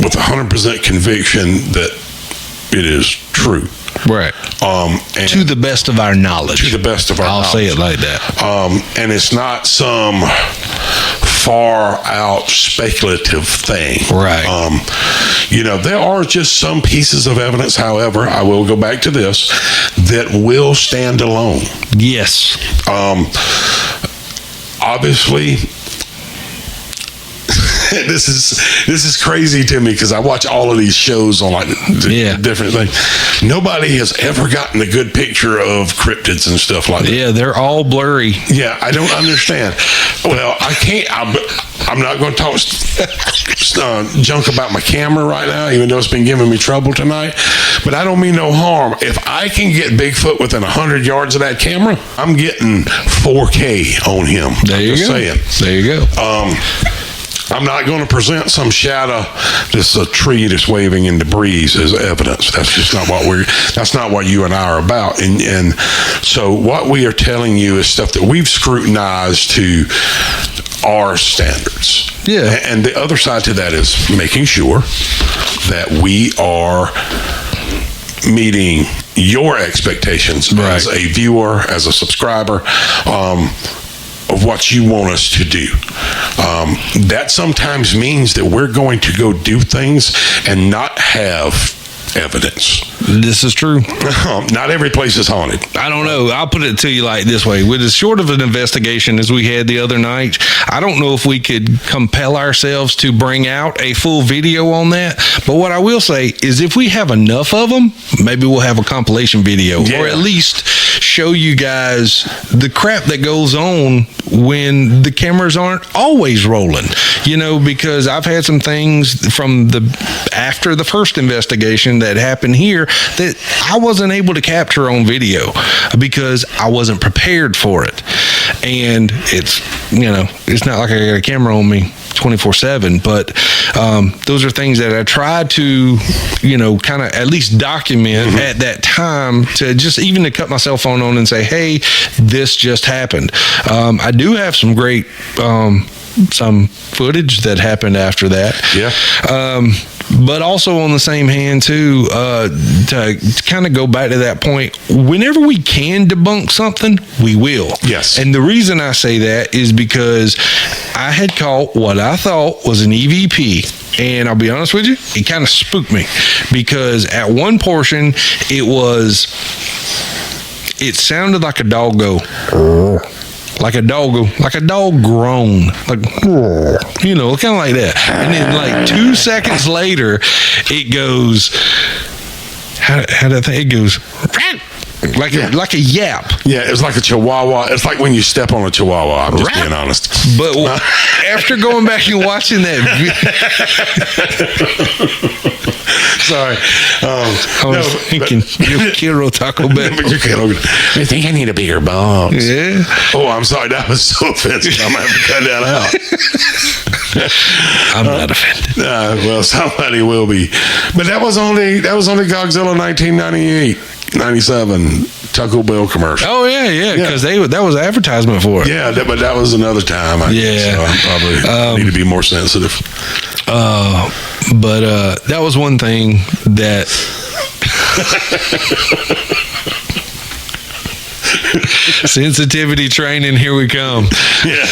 with 100% conviction that it is true. Right. And to the best of our knowledge. To the best of our knowledge. I'll say it like that. And it's not some far out speculative thing. Right. There are just some pieces of evidence, however, I will go back to this, that will stand alone. Yes. Obviously, this is crazy to me because I watch all of these shows on different things. Nobody has ever gotten a good picture of cryptids and stuff like that. Yeah, they're all blurry. Yeah, I don't understand. Well, I can't. I'm not going to talk junk about my camera right now, even though it's been giving me trouble tonight. But I don't mean no harm. If I can get Bigfoot within 100 yards of that camera, I'm getting 4K on him. There you go. There you go. I'm not going to present some shadow, just a tree that's waving in the breeze as evidence. That's just not that's not what you and I are about. And so what we are telling you is stuff that we've scrutinized to our standards. Yeah. And the other side to that is making sure that we are meeting your expectations as a viewer, as a subscriber, of what you want us to do. That sometimes means that we're going to go do things and not have evidence. This is true. Not every place is haunted. I don't know. I'll put it to you like this way. With as short of an investigation as we had the other night, I don't know if we could compel ourselves to bring out a full video on that. But what I will say is if we have enough of them, maybe we'll have a compilation video or at least show you guys the crap that goes on when the cameras aren't always rolling, because I've had some things from after the first investigation that happened here that I wasn't able to capture on video because I wasn't prepared for it. And it's not like I got a camera on me 24/7, but those are things that I tried to kind of at least document at that time, to just even to cut my cell phone on and say, hey, this just happened. I do have some great some footage that happened after that. But also on the same hand too, to kind of go back to that point, whenever we can debunk something, we will. Yes. And the reason I say that is because I had caught what I thought was an EVP. And I'll be honest with you, it kind of spooked me because at one portion it sounded like a dog go. Like a dog groan, like, kind of like that. And then like 2 seconds later, it goes, how did I think it goes? Like a yap. Yeah, it was like a chihuahua. It's like when you step on a chihuahua. I'm just being honest. But after going back and watching that sorry. I was thinking, you quiero Taco Bell. I think I need a bigger box. Yeah. Oh, I'm sorry. That was so offensive. I'm going to have to cut that out. I'm not offended. Well, somebody will be. But that was only Godzilla 1998. 97 Taco Bell commercial. Oh yeah, because that was advertisement for it. Yeah, but that was another time. I probably need to be more sensitive. But that was one thing that sensitivity training. Here we come. Yeah.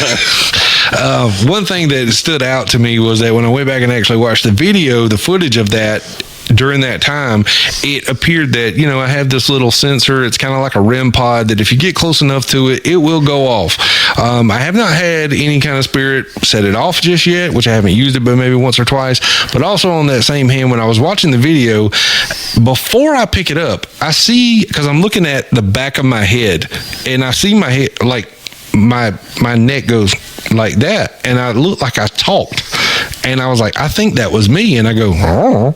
One thing that stood out to me was that when I went back and actually watched the footage of that. During that time, it appeared that, I have this little sensor. It's kind of like a REM pod that if you get close enough to it, it will go off. I have not had any kind of spirit set it off just yet, which I haven't used it, but maybe once or twice. But also on that same hand, when I was watching the video, before I pick it up, I see, because I'm looking at the back of my head, and I see my head, like my neck goes like that, and I look like I talked. And I was like, I think that was me. And I go, oh.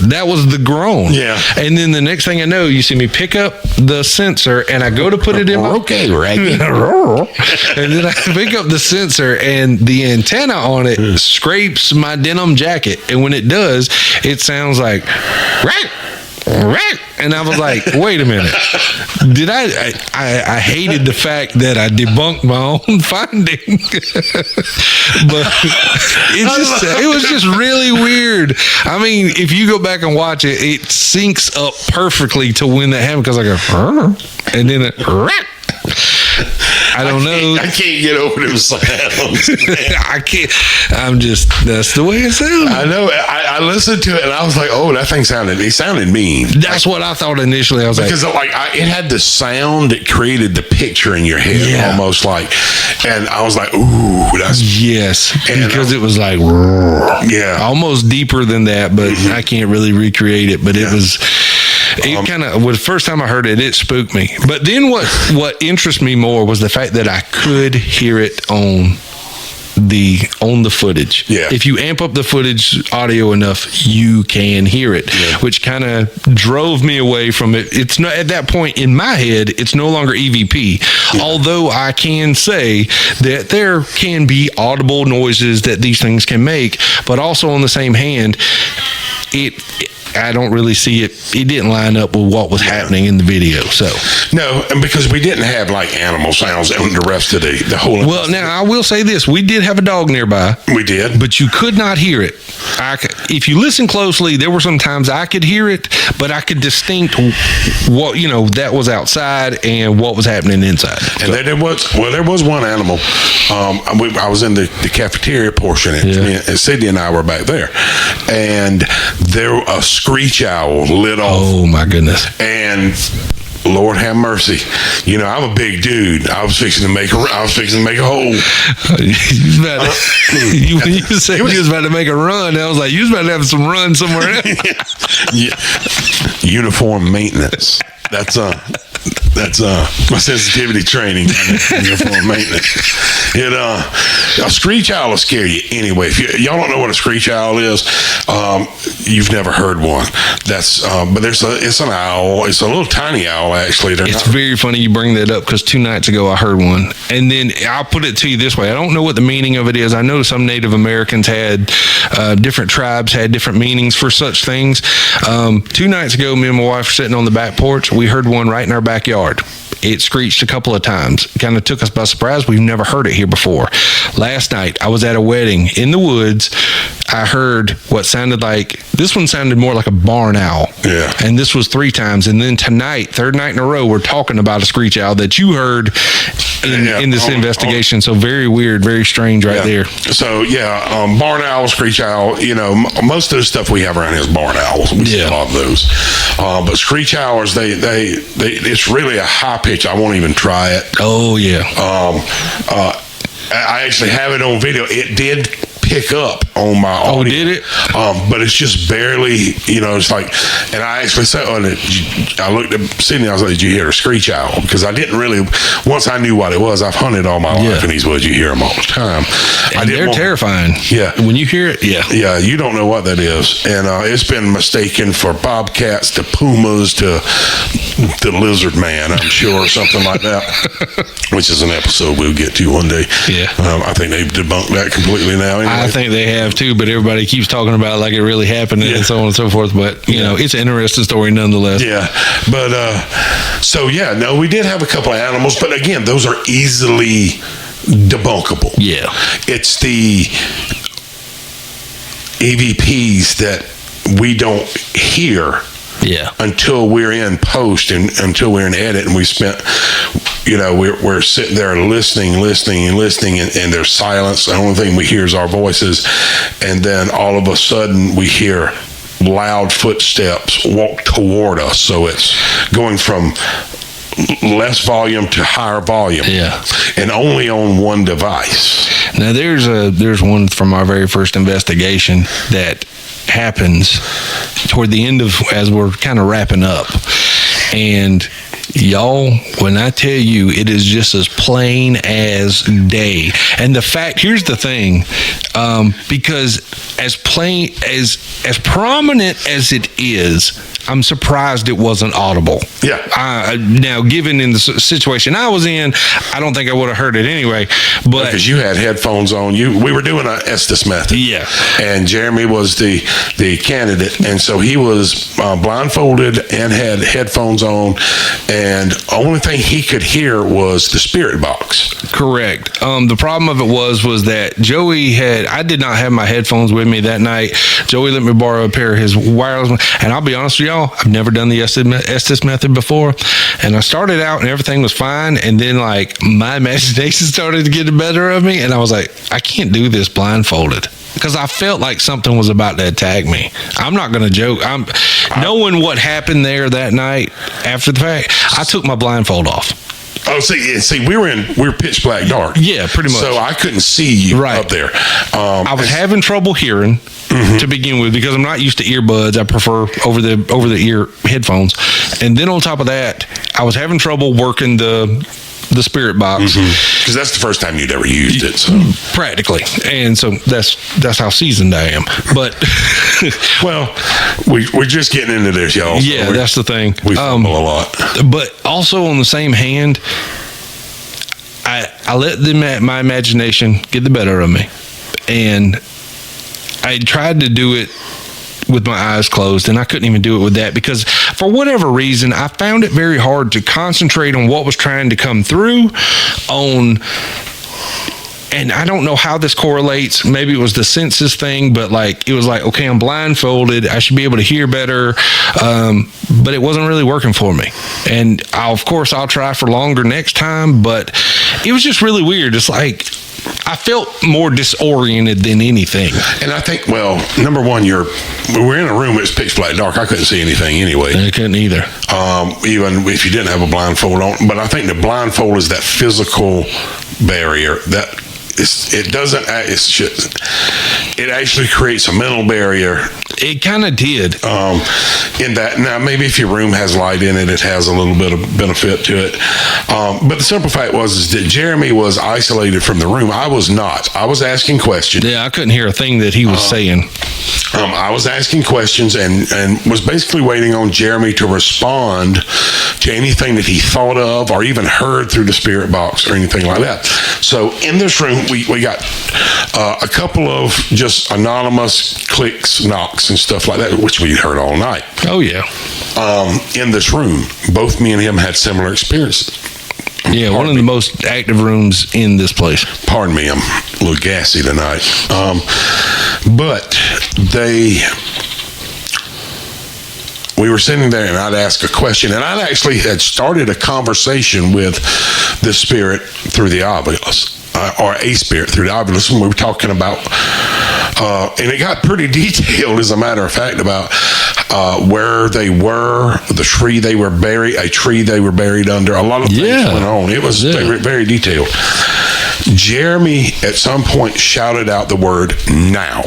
That was the groan. Yeah. And then the next thing I know, you see me pick up the sensor and I go to put it in my... Okay, Raggy. And then I pick up the sensor and the antenna on it scrapes my denim jacket. And when it does, it sounds like... And I was like, wait a minute. Did I hated the fact that I debunked my own finding. But it was just really weird. I mean, if you go back and watch it, it syncs up perfectly to when that happened, because I go, and then it, I don't know. I can't get over those sounds. I can't. That's the way it sounds. I know. I listened to it and I was like, oh, that thing sounded mean. That's what I thought initially. I was because it had the sound that created the picture in your head, almost like, and I was like, ooh, that's because it was like, almost deeper than that, but I can't really recreate it. But it was. It kind of, the first time I heard it, it spooked me. But then what interests me more was the fact that I could hear it on the footage. Yeah. If you amp up the footage audio enough, you can hear it, which kind of drove me away from it. It's not, at that point in my head, it's no longer EVP. Although I can say that there can be audible noises that these things can make, but also on the same hand, I don't really see it. It didn't line up with what was happening in the video. So no, and because we didn't have like animal sounds and the rest of the whole. Well, now I will say this: we did have a dog nearby. We did, but you could not hear it. If you listen closely, there were some times I could hear it, but I could distinct what that was outside and what was happening inside. And there was one animal. I was in the cafeteria portion, and Sydney and I were back there, and a screech owl lit off. Oh my goodness! And Lord have mercy, I'm a big dude. I was fixing to make a hole. You said you was about to make a run. I was like, you was about to have some run somewhere else. Uniform maintenance. That's my sensitivity training. Uniform maintenance. A screech owl will scare you anyway. If y'all don't know what a screech owl is, you've never heard one. But it's an owl. It's a little tiny owl, actually. It's very funny you bring that up, because 2 nights ago I heard one. And then I'll put it to you this way. I don't know what the meaning of it is. I know some Native Americans had, different tribes had different meanings for such things. 2 nights ago, me and my wife were sitting on the back porch. We heard one right in our backyard. It screeched a couple of times. Kind of took us by surprise. We've never heard it here before. Last night, I was at a wedding in the woods. I heard what sounded like, this one sounded more like a barn owl. Yeah. And this was 3 times. And then tonight, 3rd night in a row, we're talking about a screech owl that you heard in this investigation. So very weird, very strange right there. So, barn owl, screech owl, most of the stuff we have around here is barn owls. We see a lot of those. But screech owls, it's really a high pitch. I won't even try it. Oh, yeah. I actually have it on video. It did pick up on my audio. Oh, did it? But it's just barely, it's like, and I actually said, I looked at Sydney, I was like, did you hear a screech owl? Because I didn't really, once I knew what it was, I've hunted all my life in these woods. You hear them all the time. And they're terrifying. Yeah. When you hear it, Yeah, you don't know what that is. And it's been mistaken for bobcats to pumas to the lizard man, I'm sure, or something like that, which is an episode we'll get to one day. Yeah. I think they've debunked that completely now. Anyway. I think they have too, but everybody keeps talking about it like it really happened and so on and so forth. But, it's an interesting story nonetheless. Yeah. But, we did have a couple of animals, but again, those are easily debunkable. Yeah. It's the EVPs that we don't hear until we're in post and until we're in edit, and we spent, we're sitting there listening, and there's silence. The only thing we hear is our voices, and then all of a sudden we hear loud footsteps walk toward us. So it's going from less volume to higher volume, and only on one device. Now there's one from our very first investigation that happens toward the end of, as we're kind of wrapping up, and Y'all, when I tell you, it is just as plain as day. And the fact, here's the thing, because as plain, as prominent as it is, I'm surprised it wasn't audible. Yeah. Now, given in the situation I was in, I don't think I would have heard it anyway. But because you had headphones on, we were doing an Estes method. Yeah. And Jeremy was the candidate, and so he was blindfolded and had headphones on, and the only thing he could hear was the spirit box. Correct. The problem of it was that Joey I did not have my headphones with me that night. Joey let me borrow a pair of his wireless ones, and I'll be honest with y'all, I've never done the Estes method before, and I started out and everything was fine, and then like my imagination started to get the better of me, and I was like, I can't do this blindfolded, because I felt like something was about to attack me. I'm not going to joke. Knowing what happened there that night after the fact, I took my blindfold off. Oh, see, we were pitch black dark. Yeah, pretty much. So I couldn't see you up there. I was having trouble hearing to begin with, because I'm not used to earbuds. I prefer over the ear headphones. And then on top of that, I was having trouble working the spirit box, because that's the first time you'd ever used it, so practically, and so that's how seasoned I am. But well, we're just getting into this, y'all. Yeah, so that's the thing. We fumble a lot, but also on the same hand, I let my imagination get the better of me, and I tried to do it with my eyes closed, and I couldn't even do it with that, because for whatever reason I found it very hard to concentrate on what was trying to come through and I don't know how this correlates. Maybe it was the senses thing, but like it was like, okay, I'm blindfolded, I should be able to hear better, but it wasn't really working for me. And I'll try for longer next time, but it was just really weird. It's like I felt more disoriented than anything. And I think, well, number one, we're in a room, it's pitch black dark. I couldn't see anything anyway. I couldn't either. Even if you didn't have a blindfold on. But I think the blindfold is that physical barrier that it actually creates a mental barrier. It kind of did. In that, now maybe if your room has light in it, it has a little bit of benefit to it. But the simple fact is that Jeremy was isolated from the room. I was not. I was asking questions. Yeah, I couldn't hear a thing that he was saying. I was asking questions and was basically waiting on Jeremy to respond to anything that he thought of or even heard through the spirit box or anything like that. So in this room, we got a couple of just anonymous clicks, knocks, and stuff like that, which we heard all night. Oh, yeah. In this room, both me and him had similar experiences. Yeah, one of the most active rooms in this place. Pardon me, I'm a little gassy tonight. But we were sitting there, and I'd ask a question, and I'd actually had started a conversation with the spirit through the obelisk, or a spirit through the obelisk, and we were talking about, and it got pretty detailed, as a matter of fact, about where they were, a tree they were buried under, a lot of things went on. It was very detailed. Jeremy, at some point, shouted out the word "now."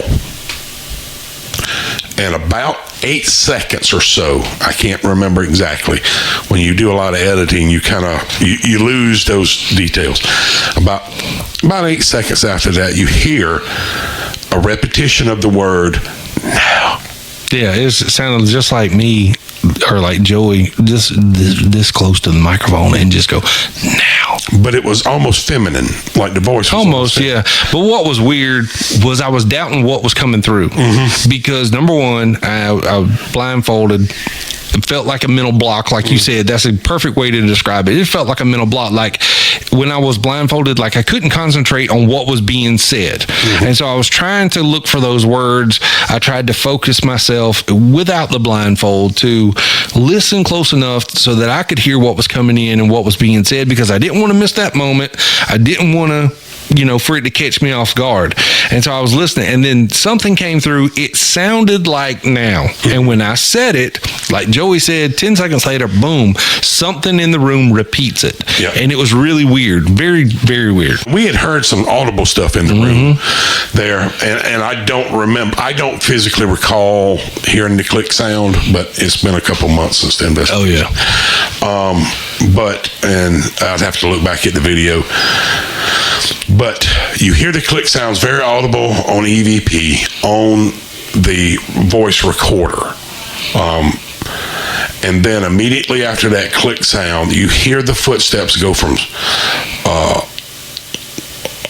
And about 8 seconds or so, I can't remember exactly. When you do a lot of editing, you kind of you lose those details. About 8 seconds after that, you hear a repetition of the word "now." Yeah, it sounded just like me or like Joey, this close to the microphone, and just go "now." But it was almost feminine, like the voice was almost, yeah. But what was weird was I was doubting what was coming through, because number one, I blindfolded. It felt like a mental block, like you said. That's a perfect way to describe it. It felt like a mental block. Like when I was blindfolded, like I couldn't concentrate on what was being said. And so I was trying to look for those words. I tried to focus myself without the blindfold to listen close enough so that I could hear what was coming in and what was being said, because I didn't want to miss that moment. I didn't want to for it to catch me off guard. And so I was listening, and then something came through. It sounded like now. And when I said it, like Joey said, 10 seconds later, boom, something in the room repeats it. Yeah. And it was really weird. Very, very weird. We had heard some audible stuff in the room there, and I don't physically recall hearing the click sound, but it's been a couple months since the investigation. Oh, yeah. And I'd have to look back at the video. But you hear the click sounds very audible on EVP, on the voice recorder. And then immediately after that click sound, you hear the footsteps go from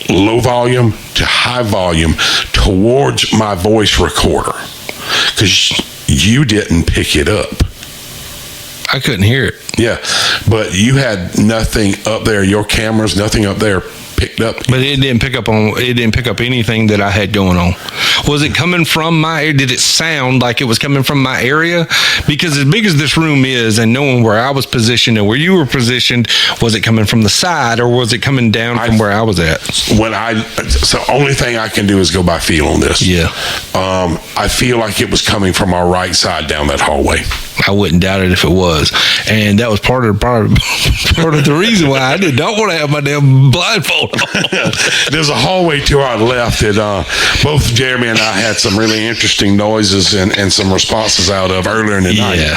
low volume to high volume towards my voice recorder, because you didn't pick it up. I couldn't hear it. Yeah, but you had nothing up there. Your cameras, nothing up there picked up. But it didn't pick up anything that I had going on. Was it coming from did it sound like it was coming from my area? Because as big as this room is, and knowing where I was positioned and where you were positioned, was it coming from the side, or was it coming down from where I was at? So only thing I can do is go by feel on this. Yeah. I feel like it was coming from our right side down that hallway. I wouldn't doubt it if it was. And that was part of the reason why I did not want to have my damn blindfold on. There's a hallway to our left that both Jeremy and I had some really interesting noises and some responses out of earlier in the night.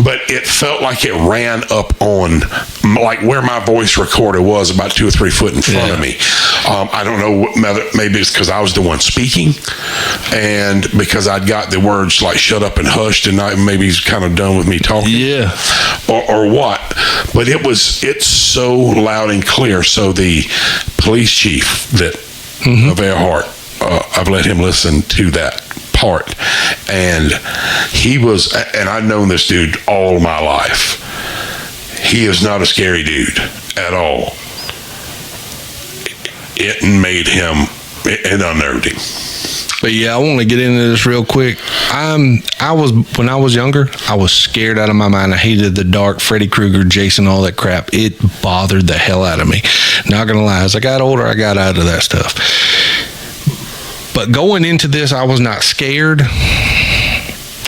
But it felt like it ran up on, like where my voice recorder was, about 2 or 3 foot in front of me. I don't know, maybe it's because I was the one speaking, and because I'd got the words like shut up and hushed, and maybe he's kind of done with me talking. Yeah. Or what. But it's so loud and clear. So the police chief of Earhart, I've let him listen to that part, and and I've known this dude all my life. He is not a scary dude at all. It unnerved him. But yeah, I want to get into this real quick. When I was younger, I was scared out of my mind. I hated the dark, Freddy Krueger, Jason, all that crap. It bothered the hell out of me. Not gonna lie, as I got older, I got out of that stuff. But going into this, I was not scared.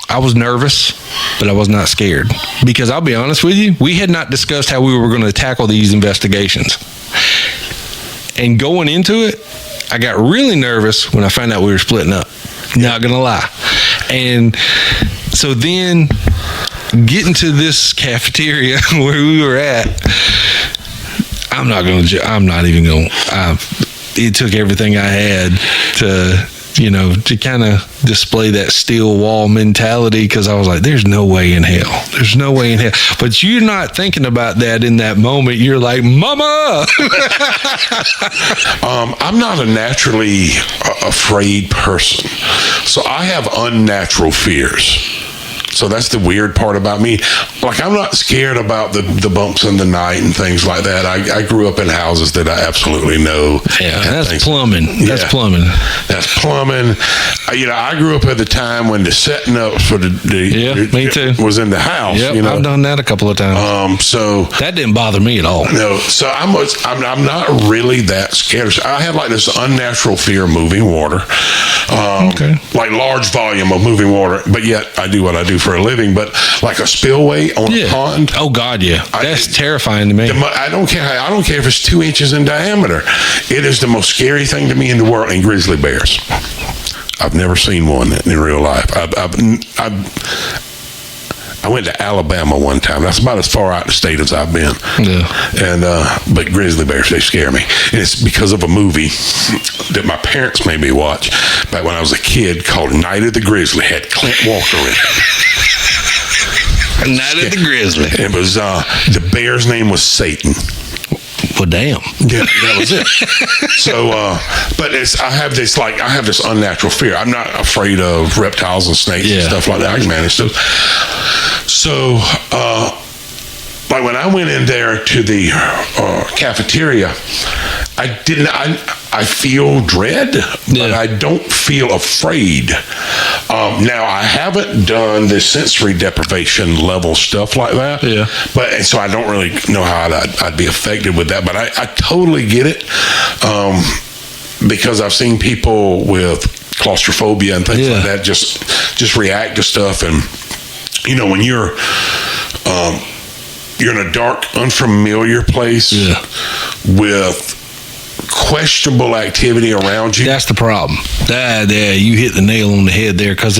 I was nervous, but I was not scared. Because I'll be honest with you, we had not discussed how we were going to tackle these investigations. And going into it, I got really nervous when I found out we were splitting up. Not gonna lie. And so then getting to this cafeteria where we were at, it took everything I had to kind of display that steel wall mentality, because I was like, there's no way in hell. There's no way in hell. But you're not thinking about that in that moment. You're like, Mama! I'm not a naturally afraid person. So I have unnatural fears. So that's the weird part about me. Like, I'm not scared about the bumps in the night and things like that. I grew up in houses that I absolutely know. Yeah, that's plumbing. That's plumbing. That's plumbing. I grew up at the time when the setting up for me too, was in the house. Yep, I've done that a couple of times. So that didn't bother me at all. No, so I'm not really that scared. I have like this unnatural fear of moving water. Like large volume of moving water, but yet I do what I do for a living. But like a spillway on a pond. Oh God, yeah, that's terrifying to me. I don't care if it's 2 inches in diameter. It is the most scary thing to me in the world. And grizzly bears. I've never seen one in real life. I went to Alabama one time. That's about as far out the state as I've been. Yeah. But grizzly bears, they scare me. And it's because of a movie that my parents made me watch back when I was a kid called Night of the Grizzly. Had Clint Walker in it. Night of the Grizzly. It was the bear's name was Satan. Well, damn. Yeah, that was it. So, but I have this unnatural fear. I'm not afraid of reptiles and snakes and stuff like that. I can manage stuff. So, like when I went in there to the cafeteria, I feel dread, but I don't feel afraid. Now, I haven't done the sensory deprivation level stuff like that. Yeah. And so I don't really know how I'd be affected with that. But I totally get it, because I've seen people with claustrophobia and things like that just react to stuff. And, when you're in a dark, unfamiliar place with questionable activity around you. That's the problem. You hit the nail on the head there, because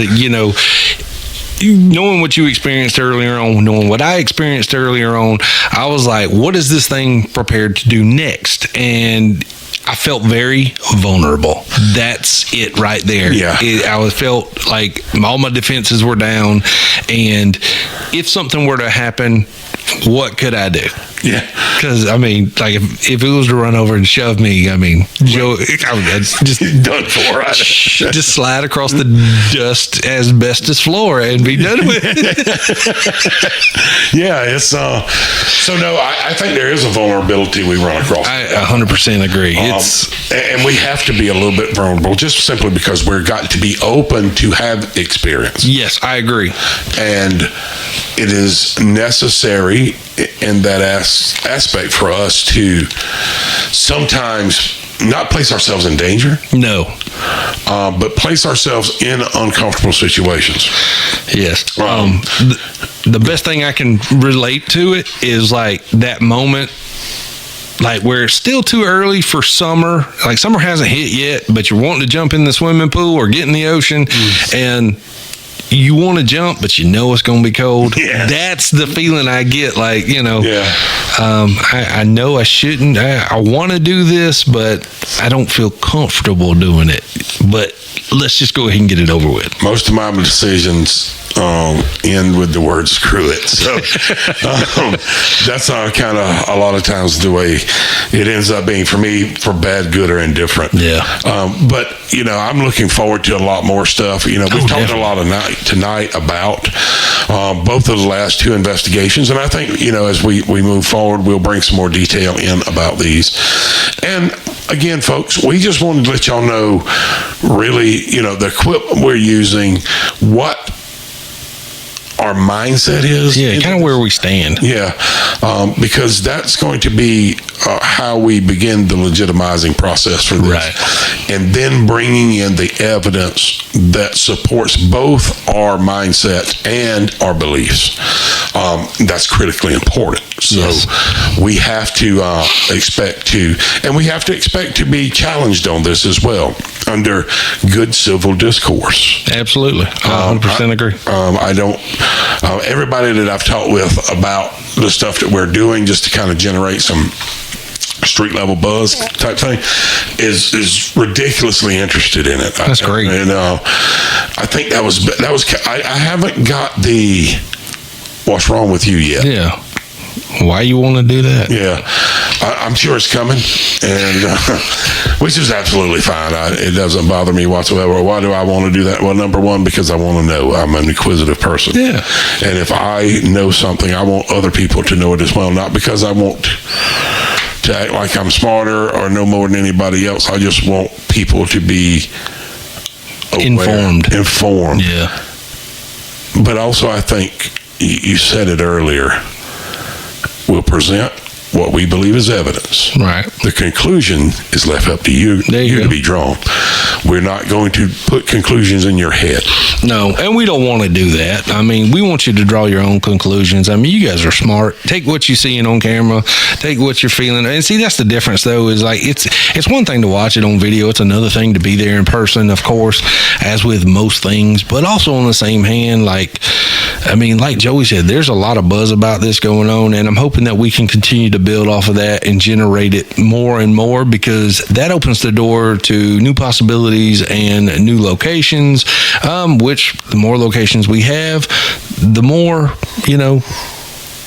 knowing what you experienced earlier on, knowing what I experienced earlier on, I was like, what is this thing prepared to do next? And I felt very vulnerable. That's it right there. Yeah. I felt like all my defenses were down, and if something were to happen, what could I do? Yeah. Because, if it was to run over and shove me, Joe, I would just done for. Right? Just slide across the dust asbestos floor and be done with it. Yeah, it's so no, I think there is a vulnerability we run across. I 100% agree. And we have to be a little bit vulnerable, just simply because we're got to be open to have experience. Yes, I agree. And it is necessary in that aspect for us to sometimes not place ourselves in danger. No. But place ourselves in uncomfortable situations. Yes. The best thing I can relate to it is like that moment, like where it's still too early for summer. Like summer hasn't hit yet, but you're wanting to jump in the swimming pool or get in the ocean, and you want to jump, but you know it's going to be cold. Yeah. That's the feeling I get. Like, Yeah. I know I shouldn't. I want to do this, but I don't feel comfortable doing it. But let's just go ahead and get it over with. Most of my decisions end with the word "screw it." So that's kind of a lot of times the way it ends up being for me, for bad, good, or indifferent. Yeah. But I'm looking forward to a lot more stuff. We've talked a lot tonight about both of the last two investigations, and I think as we move forward, we'll bring some more detail in about these. And again, folks, we just wanted to let y'all know, really, the equipment we're using, what our mindset is. Yeah, kind of where we stand. Yeah, because that's going to be how we begin the legitimizing process for this. Right. And then bringing in the evidence that supports both our mindset and our beliefs. That's critically important. So we have to expect to be challenged on this as well, under good civil discourse. Absolutely. I 100% agree. I don't, everybody that I've talked with about the stuff that we're doing just to kind of generate some street level buzz type thing is ridiculously interested in it. That's great. And I think that was I haven't got the what's wrong with you yet. Yeah. Why you want to do that? Yeah, I'm sure it's coming, and which is absolutely fine. It doesn't bother me whatsoever. Why do I want to do that? Well, number one, because I want to know. I'm an inquisitive person. Yeah. And if I know something, I want other people to know it as well. Not because I want to act like I'm smarter or know more than anybody else. I just want people to be aware, informed. Yeah. But also, I think you said it earlier. We'll present what we believe is evidence. Right. The conclusion is left up to you to be drawn. We're not going to put conclusions in your head. No, and we don't want to do that. We want you to draw your own conclusions. You guys are smart. Take what you're seeing on camera. Take what you're feeling. And see, that's the difference, though, is like it's one thing to watch it on video. It's another thing to be there in person, of course, as with most things. But also on the same hand, like Joey said, there's a lot of buzz about this going on, and I'm hoping that we can continue to build off of that and generate it more and more, because that opens the door to new possibilities and new locations, which the more locations we have, the more,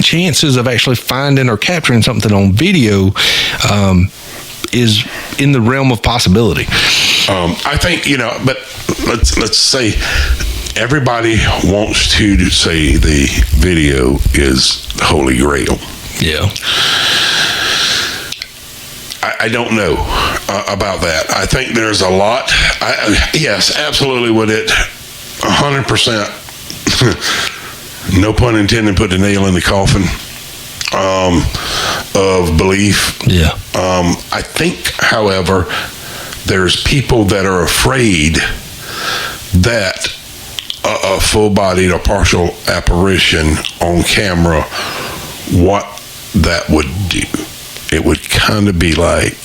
chances of actually finding or capturing something on video is in the realm of possibility. I think, but let's say everybody wants to say the video is the Holy Grail. Yeah. I don't know about that. I think there's a lot. Yes, absolutely. Would it 100%. No pun intended, put the nail in the coffin of belief. Yeah. I think, however, there's people that are afraid that a full-bodied or partial apparition on camera, what that would do. It would kind of be like,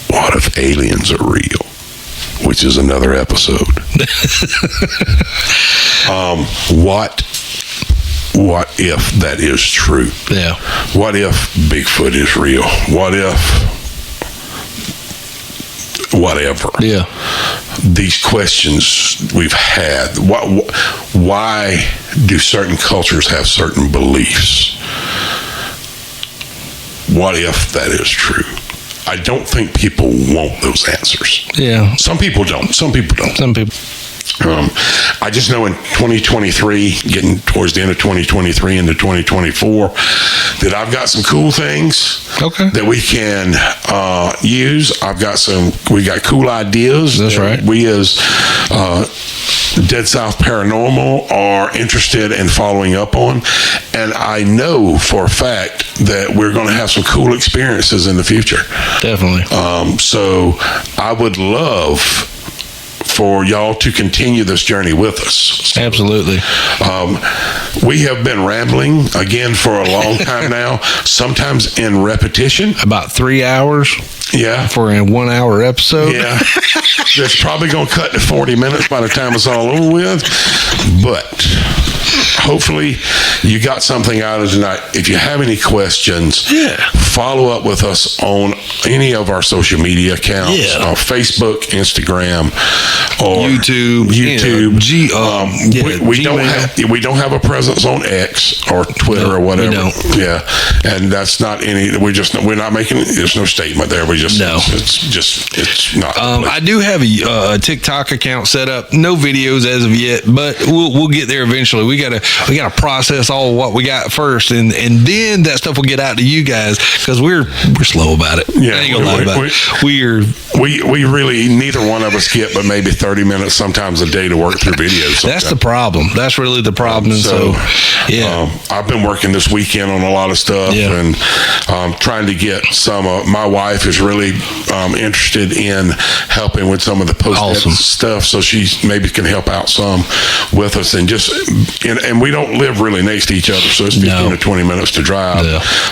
what if aliens are real? Which is another episode. What if that is true? Yeah. What if Bigfoot is real? What if whatever? Yeah. These questions we've had. Why do certain cultures have certain beliefs? What if that is true? I don't think people want those answers. Yeah. Some people don't. Some people don't. Some people. I just know in 2023, getting towards the end of 2023 into 2024, that I've got some cool things that we can use. We got cool ideas. That's right. We as Dead South Paranormal are interested in following up on. And I know for a fact that we're going to have some cool experiences in the future. Definitely. So I would love for y'all to continue this journey with us. Absolutely. We have been rambling again for a long time now, sometimes in repetition. About 3 hours. Yeah. For a 1 hour episode. Yeah. That's probably going to cut to 40 minutes by the time it's all over with. But hopefully you got something out of tonight. If you have any questions, follow up with us on any of our social media accounts, Facebook, Instagram, or YouTube. We don't have a presence on X or Twitter or whatever. We don't. Yeah, and that's not any. We're not making. There's no statement there. We just it's not. I do have a TikTok account set up. No videos as of yet, but we'll get there eventually. We gotta process all of what we got first, and then that stuff will get out to you guys because we're slow about it. Yeah, I ain't gonna lie about it. We really neither one of us get but maybe 30 minutes sometimes a day to work through videos. That's the problem. That's really the problem. I've been working this weekend on a lot of stuff and trying to get some. My wife is really interested in helping with some of the post stuff, so she maybe can help out some with us and and we don't live really next to each other, so it's 15 to 20 minutes to drive.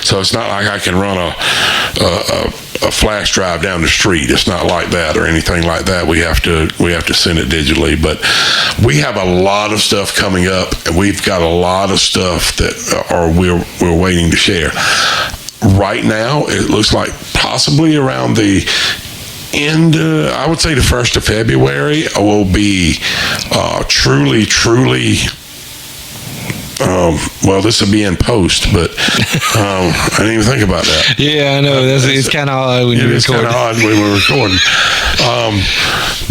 So it's not like I can run a flash drive down the street. It's not like that or anything like that. We have to send it digitally, but we have a lot of stuff coming up, and we've got a lot of stuff that we're waiting to share. Right now, it looks like possibly around the end, I would say the 1st of February will be truly well, this will be in post, but I didn't even think about that. Yeah, I know. It's kind of odd when you record. It's kind of odd when we're recording.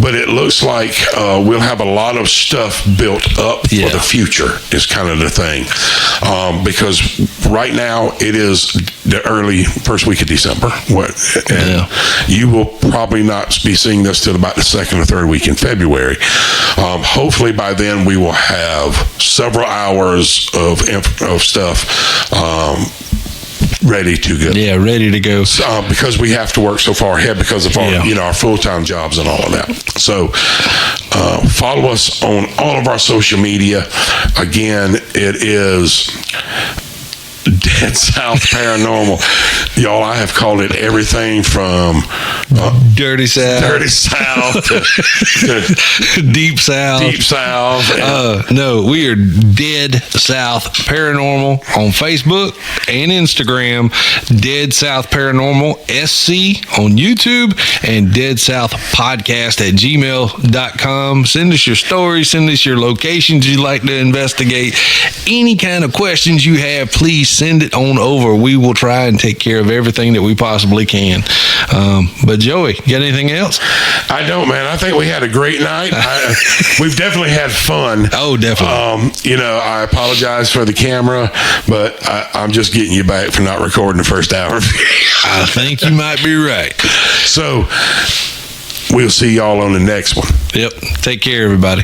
But it looks like we'll have a lot of stuff built up for the future is kind of the thing. Because right now it is the early first week of December. You will probably not be seeing this till about the 2nd or 3rd week in February. Hopefully by then we will have several hours of stuff ready to go. Yeah, ready to go. Because we have to work so far ahead because of our, our full-time jobs and all of that. So follow us on all of our social media. Again, it is Dead South Paranormal. Y'all, I have called it everything from Dirty South to Deep South. No, we are Dead South Paranormal on Facebook and Instagram, Dead South Paranormal SC on YouTube, and Dead South Podcast at gmail.com. Send us your stories, send us your locations you'd like to investigate. Any kind of questions you have, please send it on over. We will try and take care of everything that we possibly can. But Joey, got anything else? I don't, man. I think we had a great night. We've definitely had fun. Oh, definitely. I apologize for the camera, but I'm just getting you back for not recording the first hour. I think you might be right. So we'll see y'all on the next one. Yep. Take care, everybody.